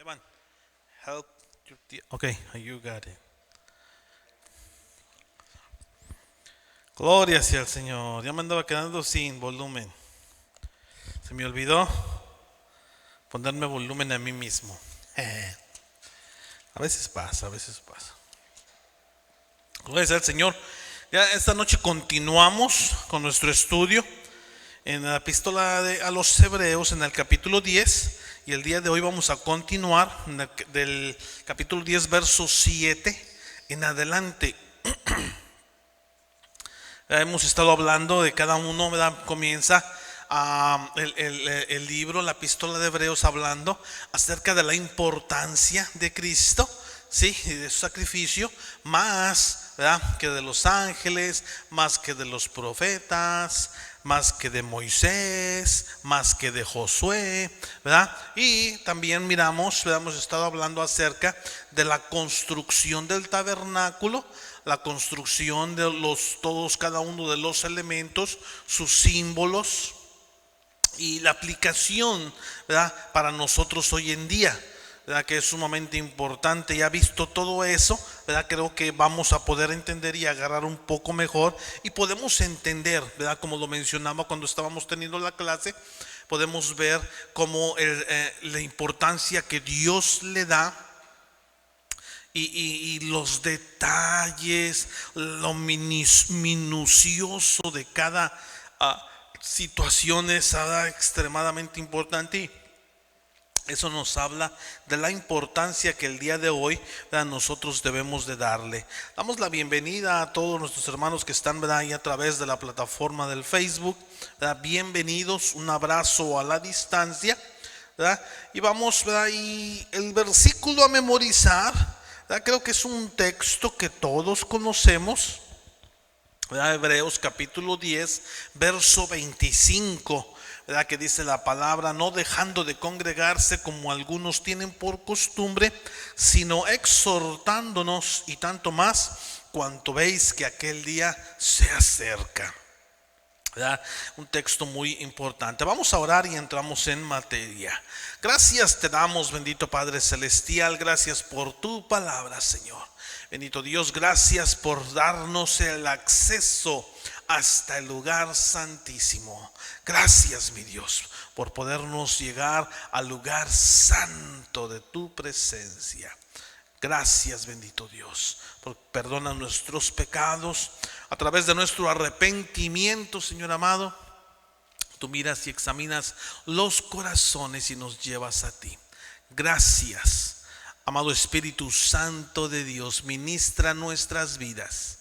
Evan, help okay, you got it. Gloria sea al Señor. Ya me andaba quedando sin volumen. Se me olvidó ponerme volumen a mí mismo. A veces pasa, a veces pasa. Gloria sea al Señor. Ya esta noche continuamos con nuestro estudio en la epístola a los Hebreos, en el capítulo 10. Y el día de hoy vamos a continuar del capítulo 10, verso 7 en adelante. Hemos estado hablando de cada uno, ¿verdad? Comienza el libro, la epístola de Hebreos, hablando acerca de la importancia de Cristo, sí, y de su sacrificio, más, ¿verdad?, que de los ángeles, más que de los profetas, más que de Moisés, más que de Josué, ¿verdad? Y también miramos, ¿verdad?, hemos estado hablando acerca de la construcción del tabernáculo, la construcción de todos cada uno de los elementos, sus símbolos y la aplicación, ¿verdad?, para nosotros hoy en día, ¿verdad?, que es sumamente importante. Ya visto todo eso, ¿verdad?, creo que vamos a poder entender y agarrar un poco mejor, y podemos entender, ¿verdad?, como lo mencionaba cuando estábamos teniendo la clase, podemos ver cómo la importancia que Dios le da y los detalles, lo minucioso de cada situación es extremadamente importante. Eso nos habla de la importancia que el día de hoy, ¿verdad?, nosotros debemos de darle. Damos la bienvenida a todos nuestros hermanos que están, ¿verdad?, ahí a través de la plataforma del Facebook, ¿verdad? Bienvenidos, un abrazo a la distancia, ¿verdad? Y vamos, ¿verdad?, y el versículo a memorizar, ¿verdad?, creo que es un texto que todos conocemos, ¿verdad? Hebreos capítulo 10, verso 25, ¿verdad?, que dice la palabra: no dejando de congregarse como algunos tienen por costumbre, sino exhortándonos, y tanto más cuanto veis que aquel día se acerca. ¿Verdad? Un texto muy importante. Vamos a orar y entramos en materia. Gracias te damos, bendito Padre Celestial, gracias por tu palabra, Señor. Bendito Dios, gracias por darnos el acceso hasta el lugar santísimo. Gracias, mi Dios, por podernos llegar al lugar santo de tu presencia. Gracias, bendito Dios, por perdonar nuestros pecados a través de nuestro arrepentimiento, Señor amado. Tú miras y examinas los corazones y nos llevas a ti. Gracias, amado Espíritu Santo de Dios. Ministra nuestras vidas,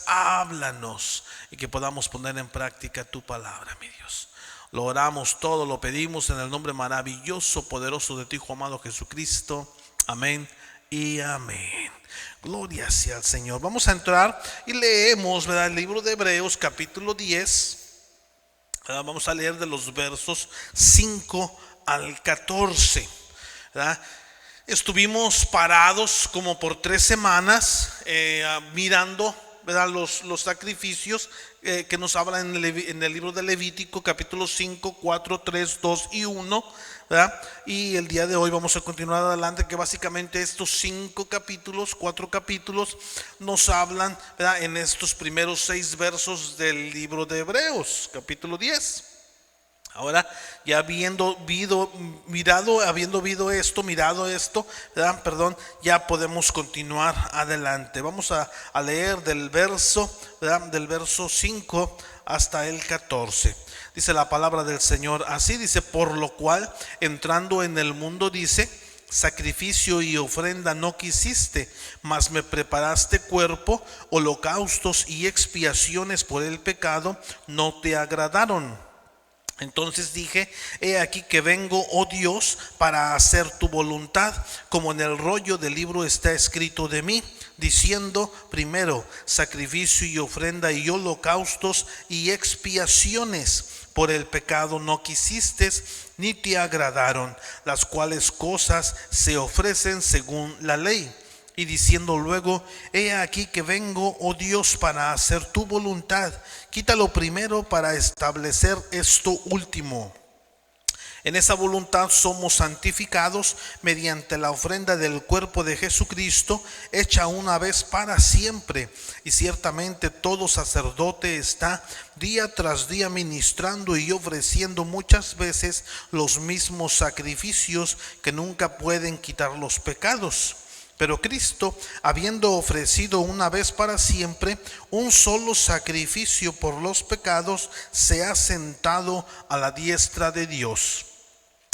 háblanos, y que podamos poner en práctica tu palabra, mi Dios. Lo oramos todo, lo pedimos en el nombre maravilloso, poderoso de tu Hijo amado Jesucristo. Amén y amén. Gloria sea al Señor. Vamos a entrar y leemos, ¿verdad?, el libro de Hebreos capítulo 10. Vamos a leer de los versos 5 al 14, ¿verdad? Estuvimos parados como por 3 semanas mirando, ¿verdad?, los sacrificios que nos habla en el libro de Levítico capítulo 5, 4, 3, 2 y 1, ¿verdad? Y el día de hoy vamos a continuar adelante, que básicamente estos 4 capítulos nos hablan, ¿verdad?, en estos primeros 6 versos del libro de Hebreos capítulo 10. Ahora, ya habiendo mirado esto, ¿verdad?, ya podemos continuar adelante. Vamos a leer del verso, ¿verdad?, del verso 5 hasta el 14. Dice la palabra del Señor así, dice: por lo cual, entrando en el mundo, dice, sacrificio y ofrenda no quisiste, mas me preparaste cuerpo, holocaustos y expiaciones por el pecado no te agradaron. Entonces dije: he aquí que vengo, oh Dios, para hacer tu voluntad, como en el rollo del libro está escrito de mí, diciendo: primero sacrificio y ofrenda y holocaustos y expiaciones por el pecado no quisiste, ni te agradaron, las cuales cosas se ofrecen según la ley. Y diciendo luego: he aquí que vengo, oh Dios, para hacer tu voluntad, quita lo primero para establecer esto último. En esa voluntad somos santificados mediante la ofrenda del cuerpo de Jesucristo, hecha una vez para siempre. Y ciertamente todo sacerdote está día tras día ministrando y ofreciendo muchas veces los mismos sacrificios que nunca pueden quitar los pecados. Pero Cristo, habiendo ofrecido una vez para siempre un solo sacrificio por los pecados, se ha sentado a la diestra de Dios.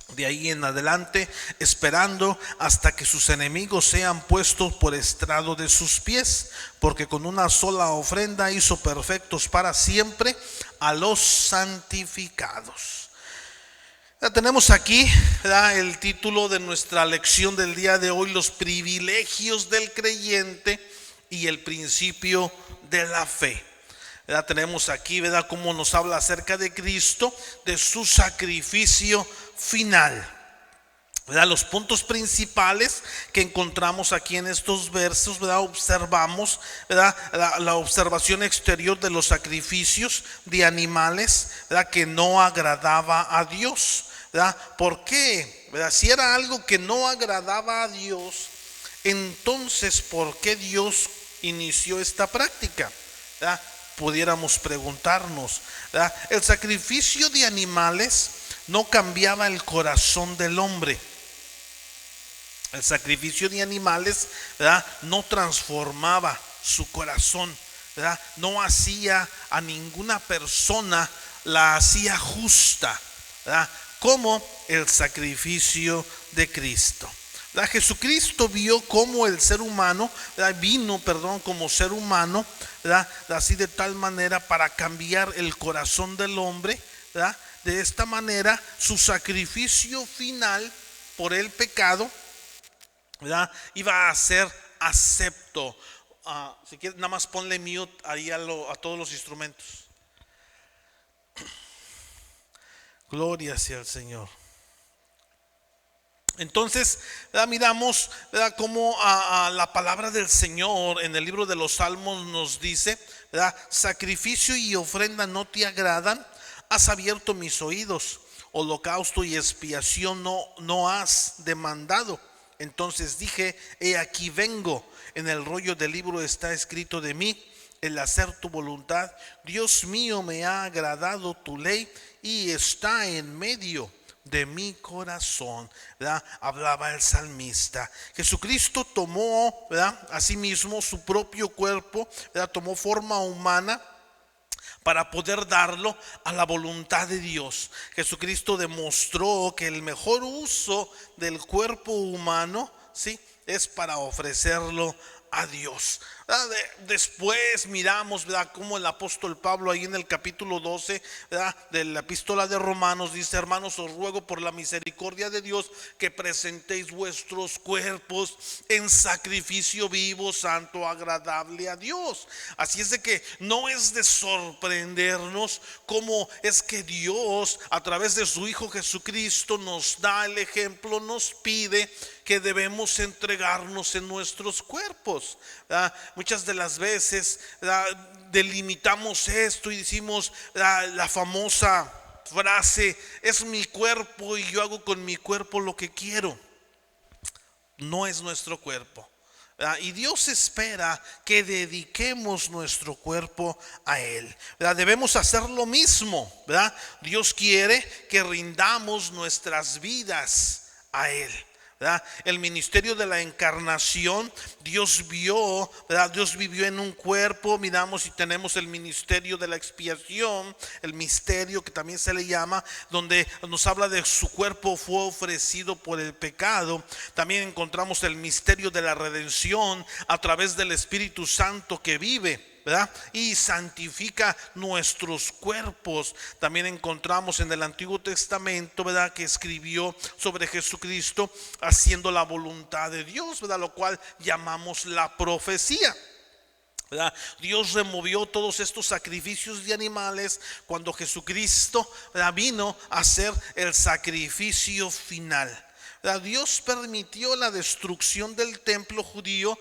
De ahí en adelante, esperando hasta que sus enemigos sean puestos por estrado de sus pies, porque con una sola ofrenda hizo perfectos para siempre a los santificados. Ya tenemos aquí, ¿verdad?, el título de nuestra lección del día de hoy: los privilegios del creyente y el principio de la fe. ¿Verdad? Tenemos aquí, ¿verdad?, cómo nos habla acerca de Cristo, de su sacrificio final. ¿Verdad? Los puntos principales que encontramos aquí en estos versos, ¿verdad?, observamos, ¿verdad?, la observación exterior de los sacrificios de animales, ¿verdad?, que no agradaba a Dios. ¿Verdad? ¿Por qué? ¿Verdad? Si era algo que no agradaba a Dios, entonces ¿por qué Dios inició esta práctica? ¿Verdad? Pudiéramos preguntarnos, ¿verdad? El sacrificio de animales no cambiaba el corazón del hombre. El sacrificio de animales, ¿verdad?, no transformaba su corazón, ¿verdad? No hacía a ninguna persona, la hacía justa, ¿verdad?, como el sacrificio de Cristo. ¿Verdad? Jesucristo vio cómo el ser humano, ¿verdad?, vino como ser humano, ¿verdad?, así de tal manera para cambiar el corazón del hombre, ¿verdad? De esta manera su sacrificio final por el pecado, ¿verdad?, iba a ser acepto. Si quieres, nada más ponle mute ahí a todos los instrumentos. Gloria sea al Señor. Entonces, ¿verdad?, miramos, ¿verdad?, cómo la palabra del Señor en el libro de los Salmos nos dice, ¿verdad?: sacrificio y ofrenda no te agradan, has abierto mis oídos, holocausto y expiación no has demandado. Entonces dije, he aquí vengo, en el rollo del libro está escrito de mí el hacer tu voluntad. Dios mío, me ha agradado tu ley y está en medio de mi corazón, ¿verdad? Hablaba el salmista. Jesucristo tomó, ¿verdad?, asimismo su propio cuerpo, ¿verdad?, tomó forma humana para poder darlo a la voluntad de Dios. Jesucristo demostró que el mejor uso del cuerpo humano, ¿sí?, es para ofrecerlo a Dios. Después miramos, ¿verdad?, cómo el apóstol Pablo ahí en el capítulo 12, ¿verdad?, de la epístola de Romanos dice: hermanos, os ruego por la misericordia de Dios que presentéis vuestros cuerpos en sacrificio vivo, santo, agradable a Dios. Así es de que no es de sorprendernos cómo es que Dios, a través de su Hijo Jesucristo, nos da el ejemplo, nos pide que debemos entregarnos en nuestros cuerpos, ¿verdad? Muchas de las veces, ¿verdad?, delimitamos esto y decimos la famosa frase: es mi cuerpo y yo hago con mi cuerpo lo que quiero. No es nuestro cuerpo, ¿verdad? Y Dios espera que dediquemos nuestro cuerpo a Él, ¿verdad? Debemos hacer lo mismo, ¿verdad? Dios quiere que rindamos nuestras vidas a Él, ¿verdad? El ministerio de la encarnación, Dios vio, ¿verdad?, Dios vivió en un cuerpo. Miramos y tenemos el ministerio de la expiación, el misterio que también se le llama, donde nos habla de su cuerpo fue ofrecido por el pecado. También encontramos el misterio de la redención a través del Espíritu Santo que vive, ¿verdad?, y santifica nuestros cuerpos. También encontramos en el Antiguo Testamento, ¿verdad?, que escribió sobre Jesucristo haciendo la voluntad de Dios, ¿verdad?, lo cual llamamos la profecía, ¿verdad? Dios removió todos estos sacrificios de animales cuando Jesucristo, ¿verdad?, vino a hacer el sacrificio final, Dios permitió la destrucción del templo judío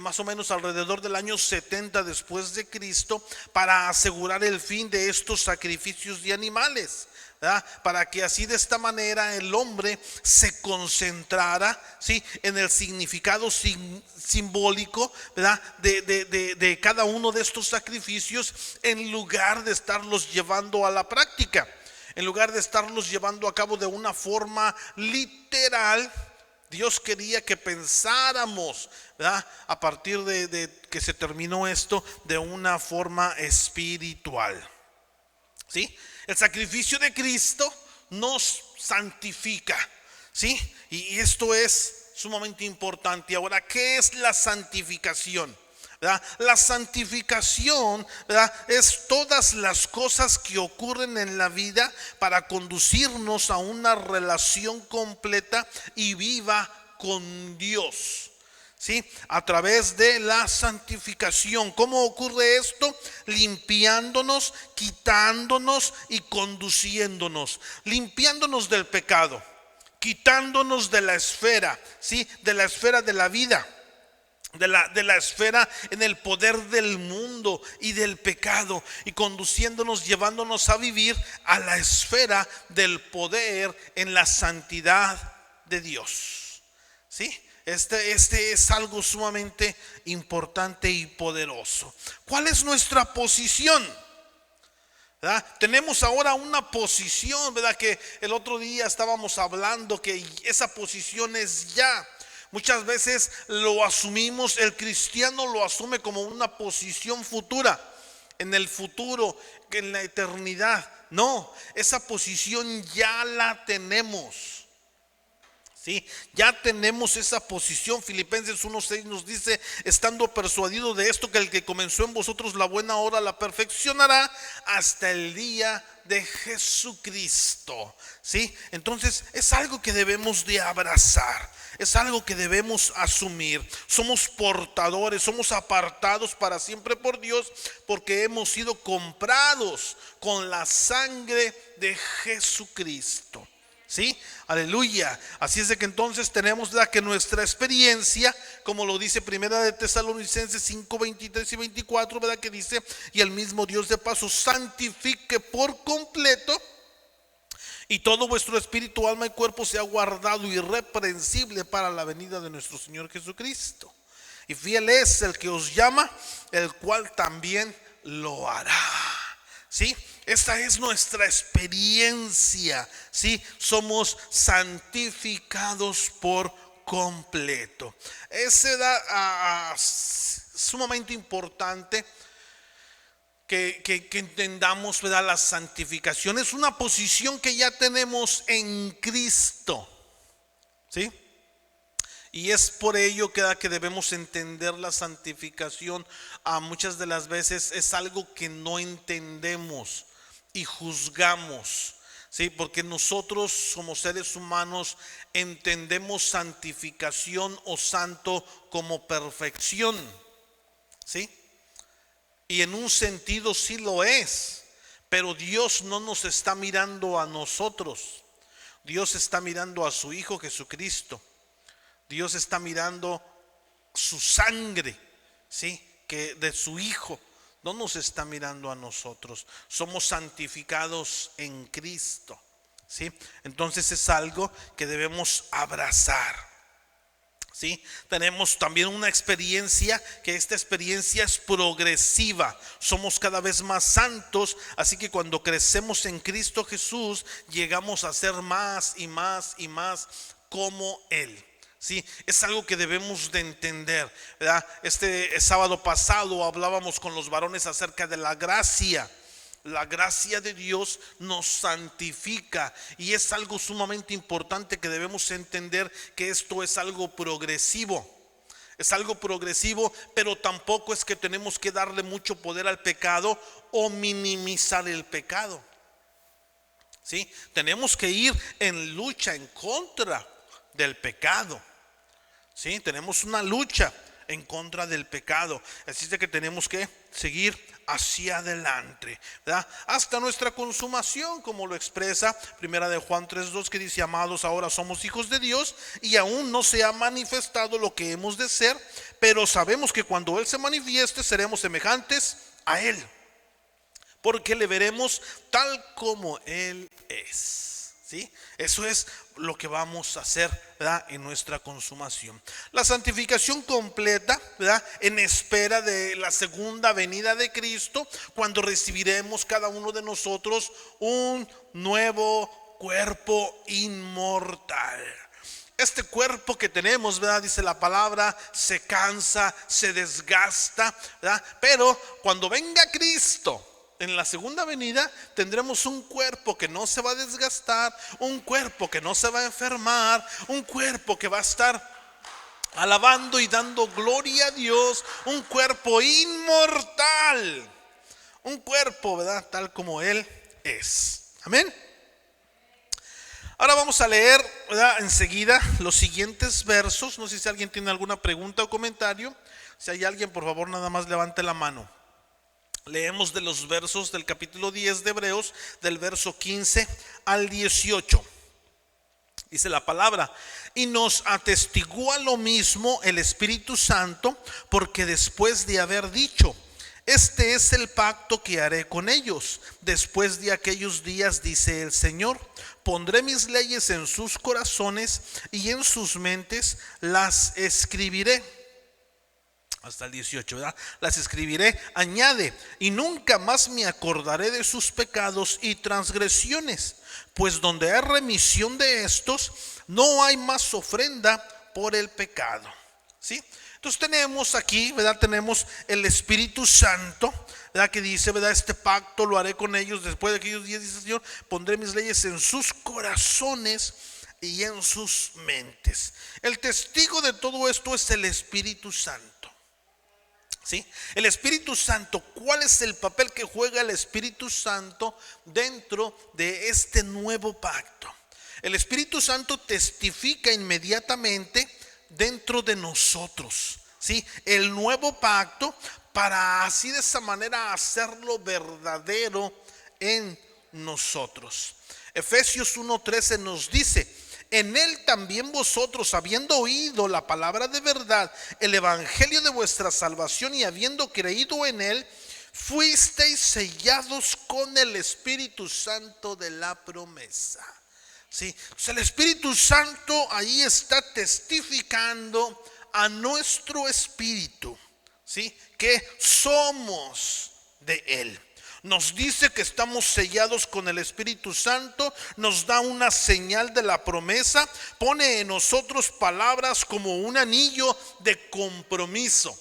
más o menos alrededor del año 70 después de Cristo, para asegurar el fin de estos sacrificios de animales, ¿verdad? Para que así de esta manera el hombre se concentrara, ¿sí?, en el significado simbólico, ¿verdad?, de cada uno de estos sacrificios, en lugar de estarlos llevando a la práctica. En lugar de estarlos llevando a cabo de una forma literal, Dios quería que pensáramos, ¿verdad?, a partir de que se terminó esto, de una forma espiritual. ¿Sí? El sacrificio de Cristo nos santifica, ¿sí? Y esto es sumamente importante. Ahora, ¿qué es la santificación? ¿Verdad? La santificación, ¿verdad?, es todas las cosas que ocurren en la vida para conducirnos a una relación completa y viva con Dios, ¿sí?, a través de la santificación. ¿Cómo ocurre esto? Limpiándonos, quitándonos y conduciéndonos. Limpiándonos del pecado, quitándonos de la esfera, ¿sí?, de la esfera de la vida, de la esfera en el poder del mundo y del pecado, y conduciéndonos, llevándonos a vivir a la esfera del poder en la santidad de Dios. ¿Sí? Este es algo sumamente importante y poderoso. ¿Cuál es nuestra posición? ¿Verdad? Tenemos ahora una posición, ¿verdad?, que el otro día estábamos hablando, que esa posición es ya. Muchas veces lo asumimos, el cristiano lo asume como una posición futura, en el futuro, en la eternidad. No, esa posición ya la tenemos. Sí, ya tenemos esa posición. Filipenses 1:6 nos dice: estando persuadido de esto, que el que comenzó en vosotros la buena obra la perfeccionará hasta el día de Jesucristo. ¿Sí? Entonces es algo que debemos de abrazar, es algo que debemos asumir. Somos portadores, somos apartados para siempre por Dios, porque hemos sido comprados con la sangre de Jesucristo. ¿Sí? Aleluya. Así es de que entonces tenemos que nuestra experiencia, como lo dice Primera de Tesalonicenses 5:23 y 24, ¿verdad?, que dice: y el mismo Dios de paz os santifique por completo, y todo vuestro espíritu, alma y cuerpo sea guardado irreprensible para la venida de nuestro Señor Jesucristo. Y fiel es el que os llama, el cual también lo hará. ¿Sí? Esta es nuestra experiencia, ¿sí? Somos santificados por completo. Es sumamente importante que entendamos, ¿verdad?, la santificación. Es una posición que ya tenemos en Cristo, ¿sí? Y es por ello que debemos entender la santificación. Muchas de las veces es algo que no entendemos y juzgamos, ¿sí? Porque nosotros somos seres humanos, entendemos santificación o santo como perfección, ¿sí? Y en un sentido sí lo es, pero Dios no nos está mirando a nosotros. Dios está mirando a su Hijo Jesucristo. Dios está mirando su sangre, ¿sí?, que de su Hijo. No nos está mirando a nosotros. Somos santificados en Cristo, ¿sí? Entonces es algo que debemos abrazar, ¿sí? Tenemos también una experiencia, que esta experiencia es progresiva. Somos cada vez más santos, así que cuando crecemos en Cristo Jesús, llegamos a ser más y más y más como Él. Sí, es algo que debemos de entender, ¿verdad? Este sábado pasado hablábamos con los varones acerca de la gracia. La gracia de Dios nos santifica, y es algo sumamente importante que debemos entender, que esto es algo progresivo. Es algo progresivo, pero tampoco es que tenemos que darle mucho poder al pecado o minimizar el pecado. ¿Sí? Tenemos que ir en lucha en contra del pecado. ¿Sí? Tenemos una lucha en contra del pecado. Así es de que tenemos que seguir hacia adelante, ¿verdad? Hasta nuestra consumación, como lo expresa primera de Juan 3:2, que dice: amados, ahora somos hijos de Dios y aún no se ha manifestado lo que hemos de ser, pero sabemos que cuando Él se manifieste seremos semejantes a Él, porque le veremos tal como Él es. ¿Sí? Eso es lo que vamos a hacer, ¿verdad?, en nuestra consumación. La santificación completa, ¿verdad?, en espera de la segunda venida de Cristo, cuando recibiremos cada uno de nosotros un nuevo cuerpo inmortal. Este cuerpo que tenemos, ¿verdad?, dice la palabra, se cansa, se desgasta, ¿verdad? Pero cuando venga Cristo en la segunda venida, tendremos un cuerpo que no se va a desgastar, un cuerpo que no se va a enfermar, un cuerpo que va a estar alabando y dando gloria a Dios, un cuerpo inmortal, un cuerpo, ¿verdad?, tal como Él es. Amén. Ahora vamos a leer, ¿verdad?, enseguida los siguientes versos. No sé si alguien tiene alguna pregunta o comentario. Si hay alguien, por favor, nada más levante la mano. Leemos de los versos del capítulo 10 de Hebreos, del verso 15 al 18. Dice la palabra: y nos atestigua lo mismo el Espíritu Santo, porque después de haber dicho: este es el pacto que haré con ellos después de aquellos días, dice el Señor, pondré mis leyes en sus corazones y en sus mentes las escribiré. Hasta el 18, ¿verdad? Las escribiré, añade, y nunca más me acordaré de sus pecados y transgresiones, pues donde hay remisión de estos, no hay más ofrenda por el pecado. ¿Sí? Entonces tenemos aquí, ¿verdad?, tenemos el Espíritu Santo, ¿verdad?, que dice, ¿verdad?, este pacto lo haré con ellos después de aquellos días, dice el Señor, pondré mis leyes en sus corazones y en sus mentes. El testigo de todo esto es el Espíritu Santo. ¿Sí? El Espíritu Santo, ¿cuál es el papel que juega el Espíritu Santo dentro de este nuevo pacto? El Espíritu Santo testifica inmediatamente dentro de nosotros, ¿sí?, el nuevo pacto, para así de esa manera hacerlo verdadero en nosotros. Efesios 1:13 nos dice: en Él también vosotros, habiendo oído la palabra de verdad, el evangelio de vuestra salvación, y habiendo creído en Él, fuisteis sellados con el Espíritu Santo de la promesa. ¿Sí? Entonces el Espíritu Santo ahí está testificando a nuestro espíritu, ¿sí?, que somos de Él. Nos dice que estamos sellados con el Espíritu Santo, nos da una señal de la promesa, pone en nosotros palabras como un anillo de compromiso,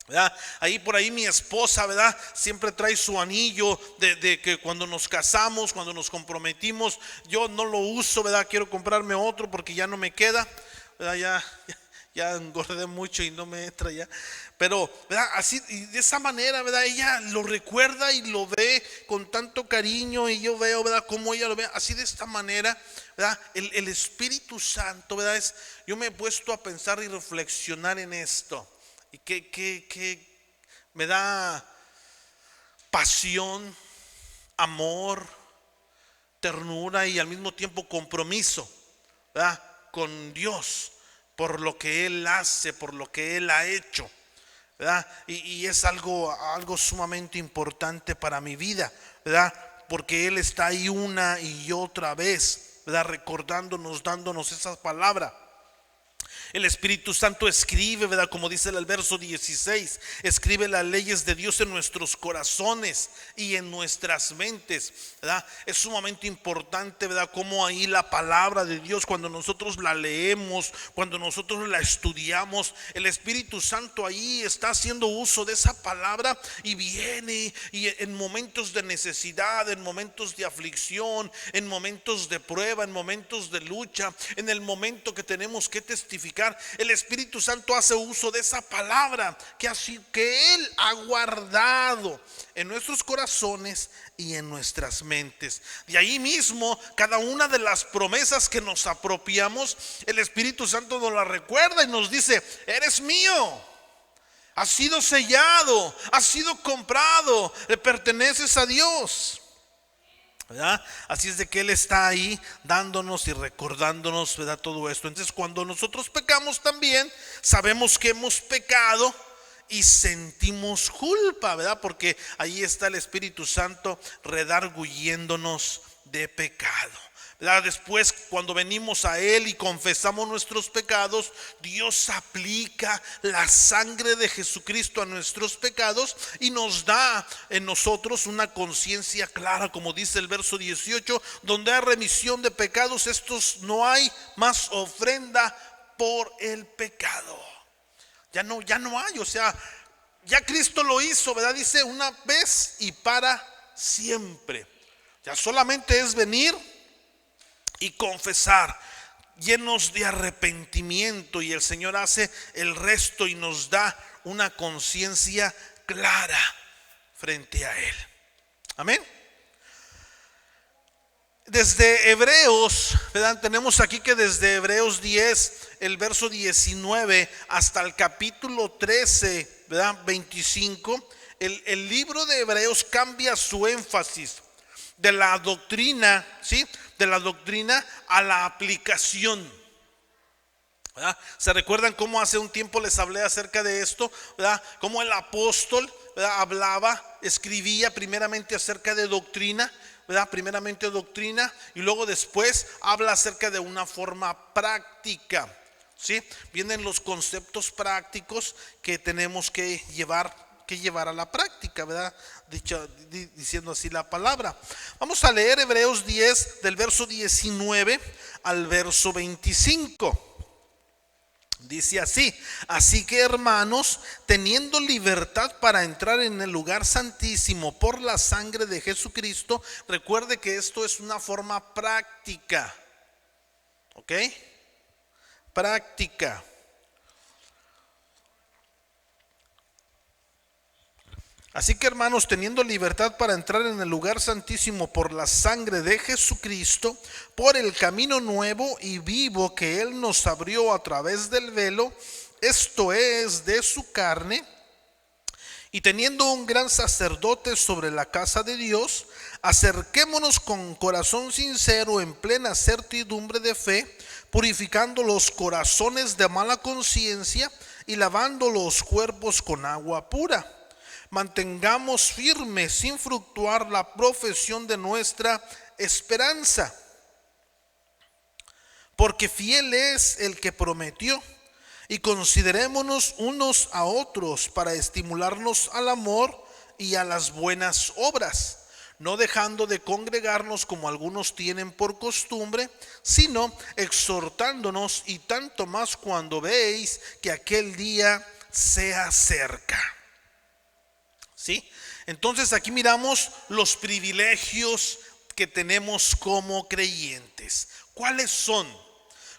¿verdad? Ahí por ahí mi esposa, ¿verdad?, siempre trae su anillo de que cuando nos casamos, cuando nos comprometimos. Yo no lo uso, ¿verdad? Quiero comprarme otro porque ya no me queda, ¿verdad? Ya engordé mucho y no me entra ya. Pero, ¿verdad?, así, y de esa manera, ¿verdad?, ella lo recuerda y lo ve con tanto cariño, y yo veo, ¿verdad?, cómo ella lo ve. Así, de esta manera, ¿verdad?, el Espíritu Santo, ¿verdad?, yo me he puesto a pensar y reflexionar en esto, y que me da pasión, amor, ternura y al mismo tiempo compromiso, ¿verdad?, con Dios, por lo que Él hace, por lo que Él ha hecho, ¿verdad? Y es algo sumamente importante para mi vida, ¿verdad?, porque Él está ahí una y otra vez, ¿verdad?, recordándonos, dándonos esas palabras. El Espíritu Santo escribe, ¿verdad?, como dice el verso 16, escribe las leyes de Dios en nuestros corazones y en nuestras mentes, ¿verdad? Es sumamente importante, ¿verdad?, como ahí la palabra de Dios, cuando nosotros la leemos, cuando nosotros la estudiamos, el Espíritu Santo ahí está haciendo uso de esa palabra y viene, y en momentos de necesidad, en momentos de aflicción, en momentos de prueba, en momentos de lucha, en el momento que tenemos que testificar, el Espíritu Santo hace uso de esa palabra que Él ha guardado en nuestros corazones y en nuestras mentes. De ahí mismo, cada una de las promesas que nos apropiamos, el Espíritu Santo nos la recuerda y nos dice: eres mío, Has sido sellado, has sido comprado, le perteneces a Dios, ¿verdad? Así es de que Él está ahí dándonos y recordándonos, ¿verdad? Todo esto. Entonces, cuando nosotros pecamos también, sabemos que hemos pecado y sentimos culpa, ¿verdad? Porque ahí está el Espíritu Santo redarguyéndonos de pecado, ¿verdad? Después, cuando venimos a Él y confesamos nuestros pecados, Dios aplica la sangre de Jesucristo a nuestros pecados y nos da en nosotros una conciencia clara, como dice el verso 18, donde hay remisión de pecados, estos no hay más ofrenda por el pecado. Ya no hay, o sea, ya Cristo lo hizo, ¿verdad? Dice una vez y para siempre. Ya solamente es venir y confesar, llenos de arrepentimiento, y el Señor hace el resto y nos da una conciencia clara frente a Él. Amén. Desde Hebreos, ¿verdad? Tenemos aquí que desde Hebreos 10, el verso 19 hasta el capítulo 13, ¿verdad? 25, el libro de Hebreos cambia su énfasis de la doctrina, ¿sí? De la doctrina a la aplicación, ¿verdad? ¿Se recuerdan cómo hace un tiempo les hablé acerca de esto, ¿verdad? Cómo el apóstol, ¿verdad? Hablaba, escribía primeramente acerca de doctrina, ¿verdad? Primeramente doctrina, y luego después habla acerca de una forma práctica, ¿sí? Vienen los conceptos prácticos que tenemos que llevar a la práctica, ¿verdad? Diciendo así la palabra. Vamos a leer Hebreos 10 del verso 19 al verso 25. Dice así: así que, hermanos, teniendo libertad para entrar en el lugar santísimo por la sangre de Jesucristo. Recuerde que esto es una forma práctica, ¿ok? Práctica. Así que, hermanos, teniendo libertad para entrar en el lugar santísimo por la sangre de Jesucristo, por el camino nuevo y vivo que Él nos abrió a través del velo, esto es, de su carne, y teniendo un gran sacerdote sobre la casa de Dios, acerquémonos con corazón sincero en plena certidumbre de fe, purificando los corazones de mala conciencia y lavando los cuerpos con agua pura. Mantengamos firme sin fluctuar la profesión de nuestra esperanza, porque fiel es el que prometió. Y considerémonos unos a otros para estimularnos al amor y a las buenas obras, no dejando de congregarnos como algunos tienen por costumbre, sino exhortándonos, y tanto más cuando veis que aquel día se acerca. ¿Sí? Entonces aquí miramos los privilegios que tenemos como creyentes. ¿Cuáles son?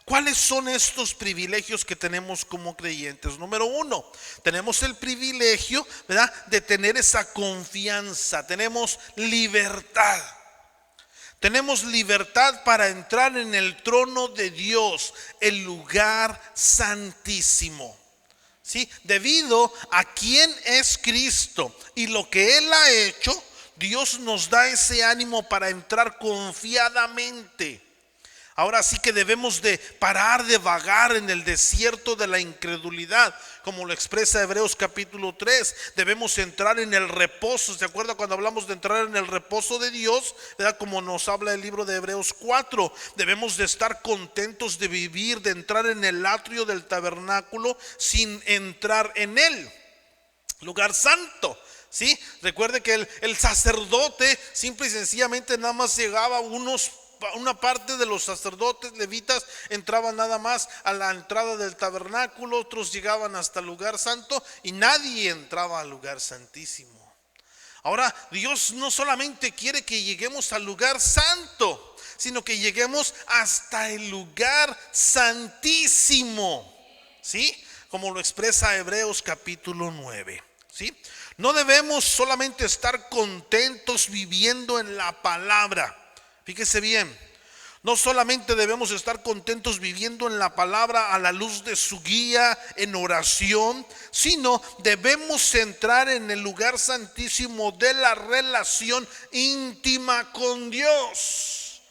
¿Cuáles son estos privilegios que tenemos como creyentes? Número uno, tenemos el privilegio, ¿verdad?, de tener esa confianza. Tenemos libertad. Tenemos libertad para entrar en el trono de Dios, el lugar santísimo. ¿Sí? Debido a quién es Cristo y lo que Él ha hecho, Dios nos da ese ánimo para entrar confiadamente. Ahora sí que debemos de parar de vagar en el desierto de la incredulidad, como lo expresa Hebreos capítulo 3. Debemos entrar en el reposo. ¿Se acuerda cuando hablamos de entrar en el reposo de Dios? ¿Verdad? Como nos habla el libro de Hebreos 4. Debemos de estar contentos de vivir, de entrar en el atrio del tabernáculo sin entrar en el lugar santo. ¿Sí? Recuerde que el sacerdote simple y sencillamente nada más llegaba una parte de los sacerdotes levitas entraban nada más a la entrada del tabernáculo, otros llegaban hasta el lugar santo y nadie entraba al lugar santísimo. Ahora, Dios no solamente quiere que lleguemos al lugar santo, sino que lleguemos hasta el lugar santísimo, ¿sí? Como lo expresa Hebreos capítulo 9, ¿sí? No debemos solamente estar contentos viviendo en la palabra. Fíjese bien, No solamente debemos estar contentos viviendo en la palabra a la luz de su guía en oración, sino debemos entrar en el lugar santísimo de la relación íntima con Dios.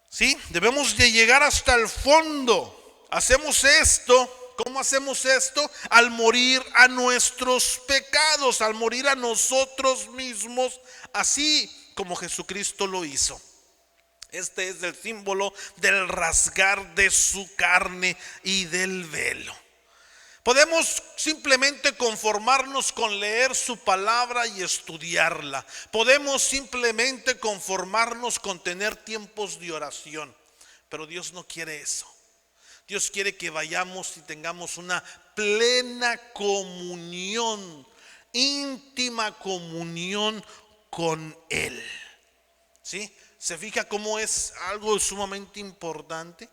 ¿Sí? Debemos de llegar hasta el fondo. Hacemos esto. ¿Cómo hacemos esto? Al morir a nuestros pecados, al morir a nosotros mismos, así como Jesucristo lo hizo. Este es el símbolo del rasgar de su carne y del velo. Podemos simplemente conformarnos con leer su palabra y estudiarla. Podemos simplemente conformarnos con tener tiempos de oración. Pero Dios no quiere eso. Dios quiere que vayamos y tengamos una plena comunión, íntima comunión con Él. ¿Sí? ¿Se fija cómo es algo sumamente importante?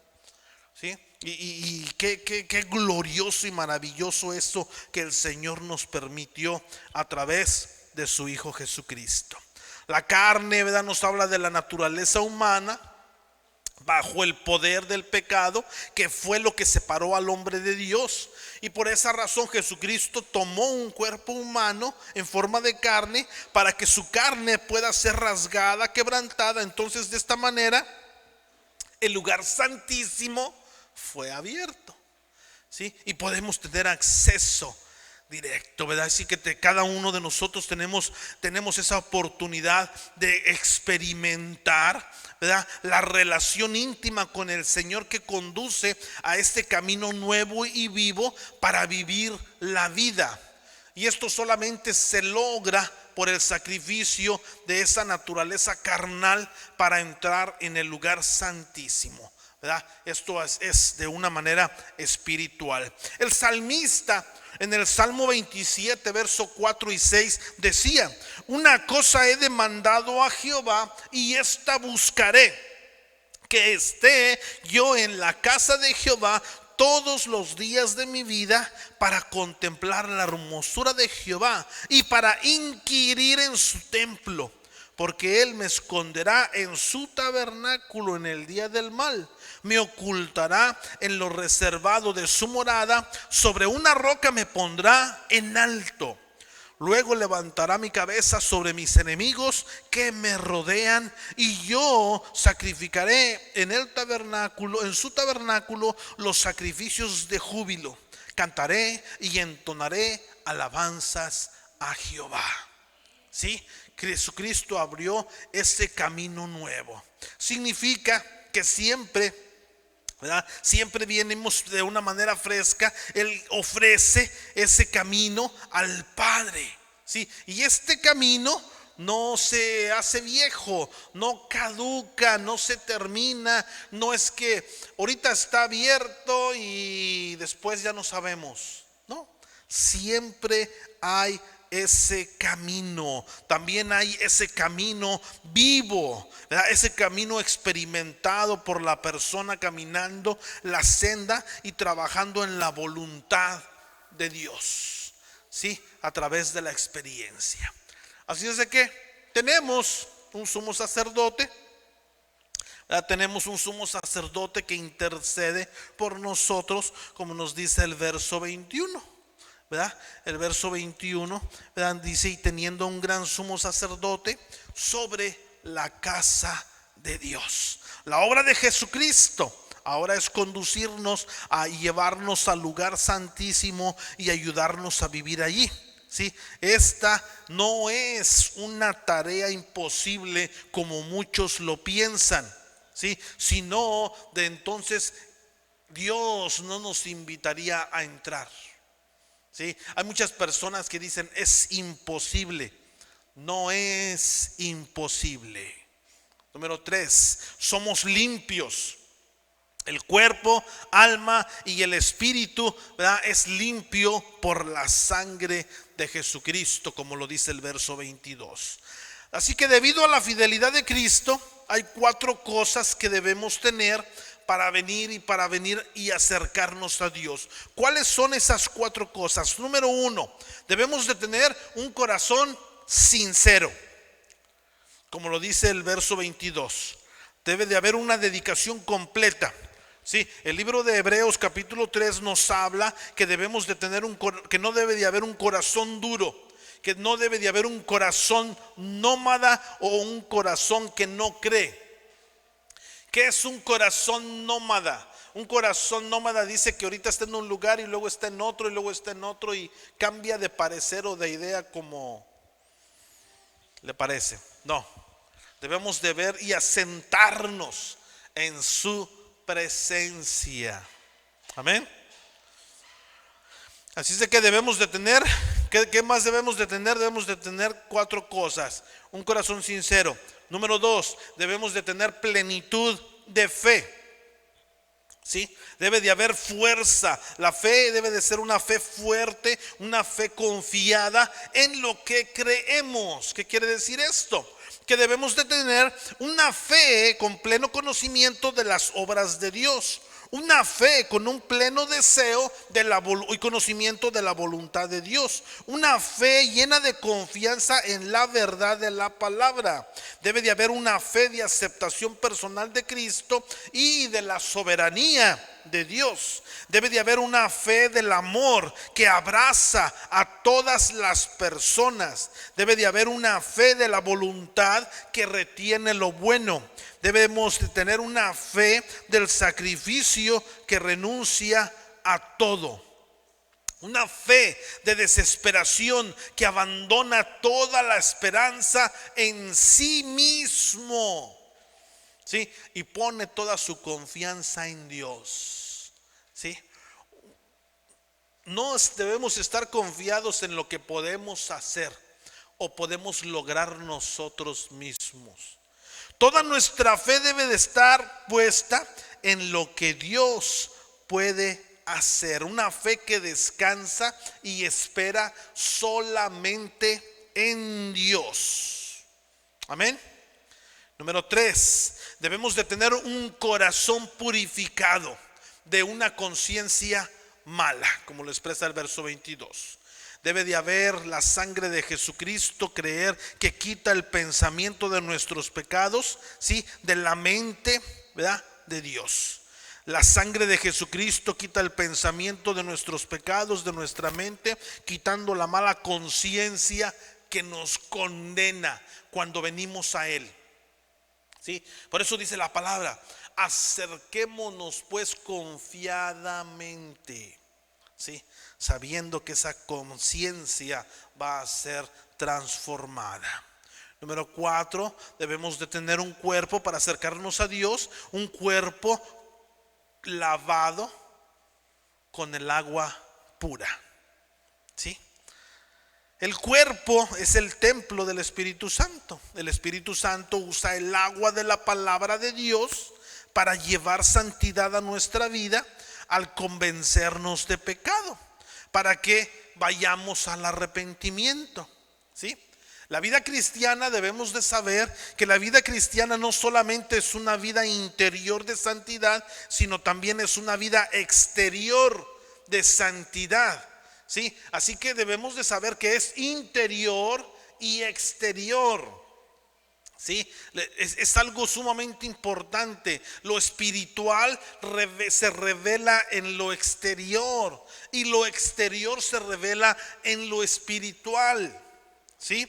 ¿Sí? Y qué glorioso y maravilloso eso que el Señor nos permitió a través de su Hijo Jesucristo. La carne, ¿verdad?, nos habla de la naturaleza humana bajo el poder del pecado, que fue lo que separó al hombre de Dios. Y por esa razón Jesucristo tomó un cuerpo humano en forma de carne para que su carne pueda ser rasgada, quebrantada. Entonces, de esta manera el lugar santísimo fue abierto, ¿sí? Y podemos tener acceso directo, ¿verdad? Así que cada uno de nosotros tenemos esa oportunidad de experimentar, ¿verdad?, la relación íntima con el Señor, que conduce a este camino nuevo y vivo para vivir la vida. Y esto solamente se logra por el sacrificio de esa naturaleza carnal para entrar en el lugar santísimo, ¿verdad? Esto es de una manera espiritual. El salmista en el Salmo 27, verso 4 y 6 decía: una cosa he demandado a Jehová y esta buscaré, que esté yo en la casa de Jehová todos los días de mi vida, para contemplar la hermosura de Jehová y para inquirir en su templo. Porque Él me esconderá en su tabernáculo en el día del mal, me ocultará en lo reservado de su morada, sobre una roca me pondrá en alto. Luego levantará mi cabeza sobre mis enemigos que me rodean, y yo sacrificaré en su tabernáculo los sacrificios de júbilo. Cantaré y entonaré alabanzas a Jehová. ¿Sí? Jesucristo abrió ese camino nuevo. Significa que siempre, ¿verdad?, siempre venimos de una manera fresca. Él ofrece ese camino al Padre, ¿sí? Y este camino no se hace viejo, no caduca, no se termina. No es que ahorita está abierto y después ya no sabemos. No, siempre hay ese camino. También hay ese camino vivo, ¿verdad?, ese camino experimentado por la persona caminando la senda y trabajando en la voluntad de Dios, ¿sí?, a través de la experiencia. Así es de que tenemos un sumo sacerdote, ¿verdad? Tenemos un sumo sacerdote que intercede por nosotros, como nos dice el verso 21. ¿Verdad? El verso 21, ¿verdad?, dice: y teniendo un gran sumo sacerdote sobre la casa de Dios. La obra de Jesucristo ahora es conducirnos a llevarnos al lugar santísimo y ayudarnos a vivir allí, ¿sí? Esta no es una tarea imposible como muchos lo piensan, ¿sí? Sino de entonces Dios no nos invitaría a entrar. ¿Sí? Hay muchas personas que dicen: es imposible. No es imposible. Número 3, somos limpios. El cuerpo, alma y el espíritu, ¿verdad?, es limpio por la sangre de Jesucristo, como lo dice el verso 22. Así que debido a la fidelidad de Cristo, hay 4 cosas que debemos tener para venir y acercarnos a Dios. ¿Cuáles son esas 4 cosas? Número 1, debemos de tener un corazón sincero, como lo dice el verso 22. debe de haber una dedicación completa. Sí, el libro de Hebreos capítulo 3 nos habla que debemos de tener que no debe de haber un corazón duro, que no debe de haber un corazón nómada o un corazón que no cree. ¿Qué es un corazón nómada? Un corazón nómada dice que ahorita está en un lugar y luego está en otro y luego está en otro y cambia de parecer o de idea como le parece. No, debemos de ver y asentarnos en su presencia. Amén. Así es de que debemos de tener, ¿qué más debemos de tener? Debemos de tener 4 cosas. Un corazón sincero. Número 2, debemos de tener plenitud de fe. ¿Sí? Debe de haber fuerza. La fe debe de ser una fe fuerte, una fe confiada en lo que creemos. ¿Qué quiere decir esto? Que debemos de tener una fe con pleno conocimiento de las obras de Dios. Una fe con un pleno deseo y conocimiento de la voluntad de Dios. Una fe llena de confianza en la verdad de la palabra. Debe de haber una fe de aceptación personal de Cristo y de la soberanía de Dios. Debe de haber una fe del amor que abraza a todas las personas. Debe de haber una fe de la voluntad que retiene lo bueno. Debemos de tener una fe del sacrificio que renuncia a todo. Una fe de desesperación que abandona toda la esperanza en sí mismo. ¿Sí? Y pone toda su confianza en Dios. ¿Sí? No debemos estar confiados en lo que podemos hacer o podemos lograr nosotros mismos. Toda nuestra fe debe de estar puesta en lo que Dios puede hacer. Una fe que descansa y espera solamente en Dios. Amén. Número 3, debemos de tener un corazón purificado de una conciencia mala, como lo expresa el verso 22. Debe de haber la sangre de Jesucristo, creer que quita el pensamiento de nuestros pecados, ¿sí? De la mente, ¿verdad? De Dios. La sangre de Jesucristo quita el pensamiento de nuestros pecados, de nuestra mente, quitando la mala conciencia que nos condena cuando venimos a Él. ¿Sí? Por eso dice la palabra, acerquémonos pues confiadamente, ¿sí? Sabiendo que esa conciencia va a ser transformada. Número 4, debemos de tener un cuerpo para acercarnos a Dios, un cuerpo lavado con el agua pura. ¿Sí? El cuerpo es el templo del Espíritu Santo. El Espíritu Santo usa el agua de la palabra de Dios para llevar santidad a nuestra vida al convencernos de pecado, para que vayamos al arrepentimiento. ¿Sí? La vida cristiana, debemos de saber que la vida cristiana no solamente es una vida interior de santidad, sino también es una vida exterior de santidad. ¿Sí? Así que debemos de saber que es interior y exterior. ¿Sí? Es algo sumamente importante. Lo espiritual se revela en lo exterior y lo exterior se revela en lo espiritual. ¿Sí?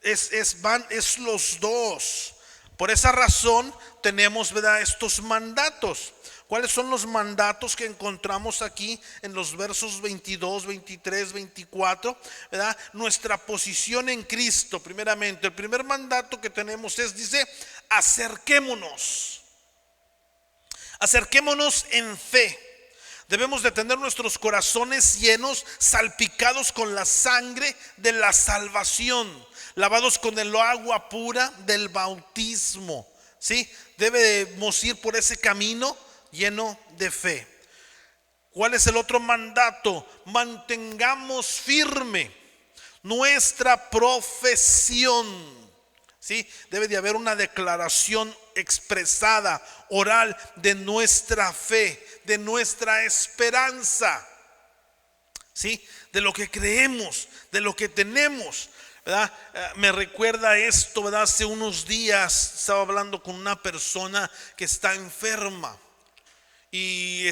Es los dos. Por esa razón tenemos, ¿verdad?, estos mandatos. ¿Cuáles son los mandatos que encontramos aquí en los versos 22, 23, 24? ¿Verdad? Nuestra posición en Cristo, primeramente. El primer mandato que tenemos dice, acerquémonos. Acerquémonos en fe. Debemos de tener nuestros corazones llenos, salpicados con la sangre de la salvación, lavados con el agua pura del bautismo. ¿Sí? Debemos ir por ese camino lleno de fe. ¿Cuál es el otro mandato? Mantengamos firme nuestra profesión. ¿Sí? Debe de haber una declaración expresada, oral, de nuestra fe, de nuestra esperanza. ¿Sí? De lo que creemos, de lo que tenemos. ¿verdad? Me recuerda esto, ¿verdad? Hace unos días estaba hablando con una persona que está enferma y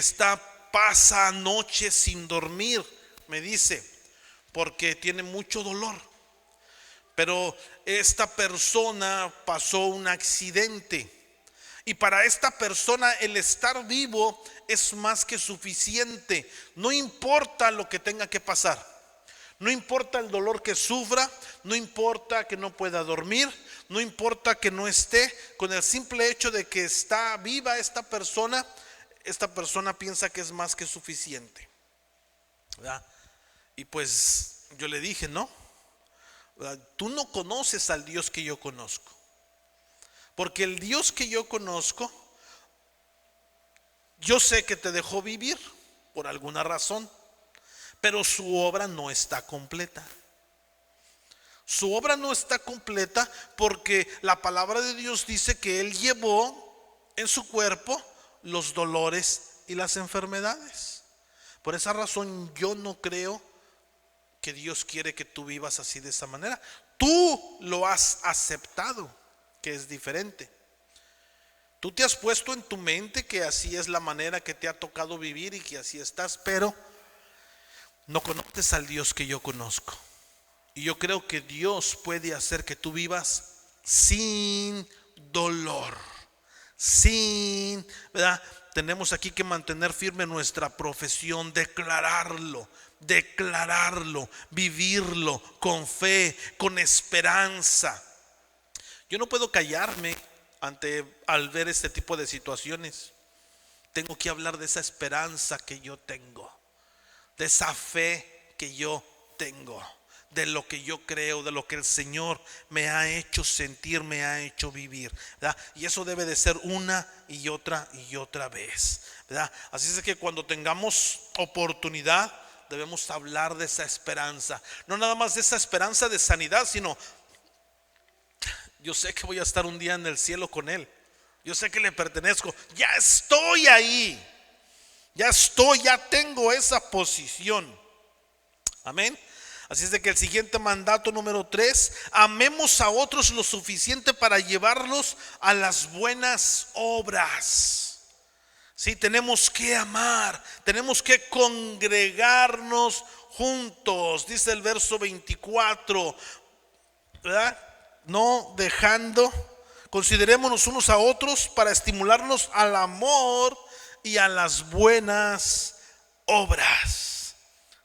pasa noches sin dormir, me dice, porque tiene mucho dolor. Pero esta persona pasó un accidente y para esta persona el estar vivo es más que suficiente. No importa lo que tenga que pasar, no importa el dolor que sufra, no importa que no pueda dormir, no importa que no esté. Con el simple hecho de que está viva esta persona piensa que es más que suficiente, ¿verdad? Y pues yo le dije, no, ¿verdad? Tú no conoces al Dios que yo conozco, porque el Dios que yo conozco, yo sé que te dejó vivir por alguna razón, pero su obra no está completa. Su obra no está completa porque la palabra de Dios dice que Él llevó en su cuerpo los dolores y las enfermedades. Por esa razón yo no creo que Dios quiere que tú vivas así, de esa manera. Tú lo has aceptado, que es diferente. Tú te has puesto en tu mente que así es la manera que te ha tocado vivir y que así estás, pero no conoces al Dios que yo conozco. Y yo creo que Dios puede hacer que tú vivas sin dolor, ¿verdad? Tenemos aquí que mantener firme nuestra profesión, declararlo, vivirlo con fe, con esperanza. Yo no puedo callarme al ver este tipo de situaciones. Tengo que hablar de esa esperanza que yo tengo, de esa fe que yo tengo, de lo que yo creo, de lo que el Señor me ha hecho sentir, me ha hecho vivir, ¿verdad? Y eso debe de ser una y otra vez, ¿verdad? Así es que cuando tengamos oportunidad debemos hablar de esa esperanza, no nada más de esa esperanza de sanidad, sino yo sé que voy a estar un día en el cielo con Él, yo sé que le pertenezco, ya estoy ahí, ya tengo esa posición. Amén. Así es de que el siguiente mandato, número 3, amemos a otros lo suficiente para llevarlos a las buenas obras. Sí, tenemos que amar, tenemos que congregarnos juntos, dice el verso 24, ¿verdad? No dejando, considerémonos unos a otros para estimularnos al amor y a las buenas obras.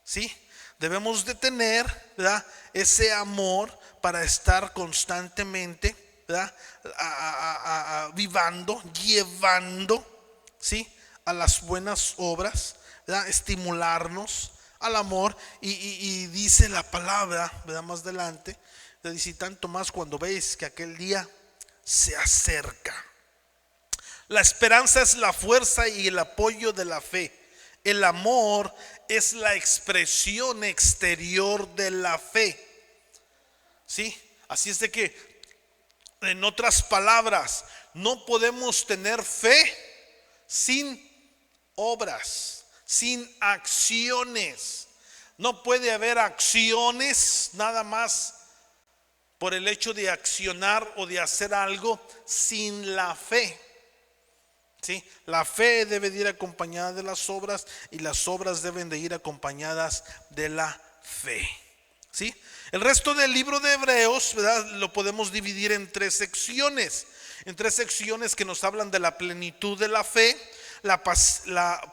¿Sí? Debemos de tener, ¿verdad?, ese amor para estar constantemente, ¿verdad?, llevando, ¿sí?, a las buenas obras, ¿verdad?, estimularnos al amor. Y dice la palabra, ¿verdad?, más adelante, dice: tanto más cuando veis que aquel día se acerca. La esperanza es la fuerza y el apoyo de la fe. El amor es la expresión exterior de la fe. ¿Sí? Así es de que, en otras palabras, no podemos tener fe sin obras, sin acciones. No puede haber acciones nada más por el hecho de accionar o de hacer algo sin la fe. ¿Sí? La fe debe de ir acompañada de las obras y las obras deben de ir acompañadas de la fe. ¿Sí? El resto del libro de Hebreos, ¿verdad?, lo podemos dividir en tres secciones que nos hablan de la plenitud de la fe, la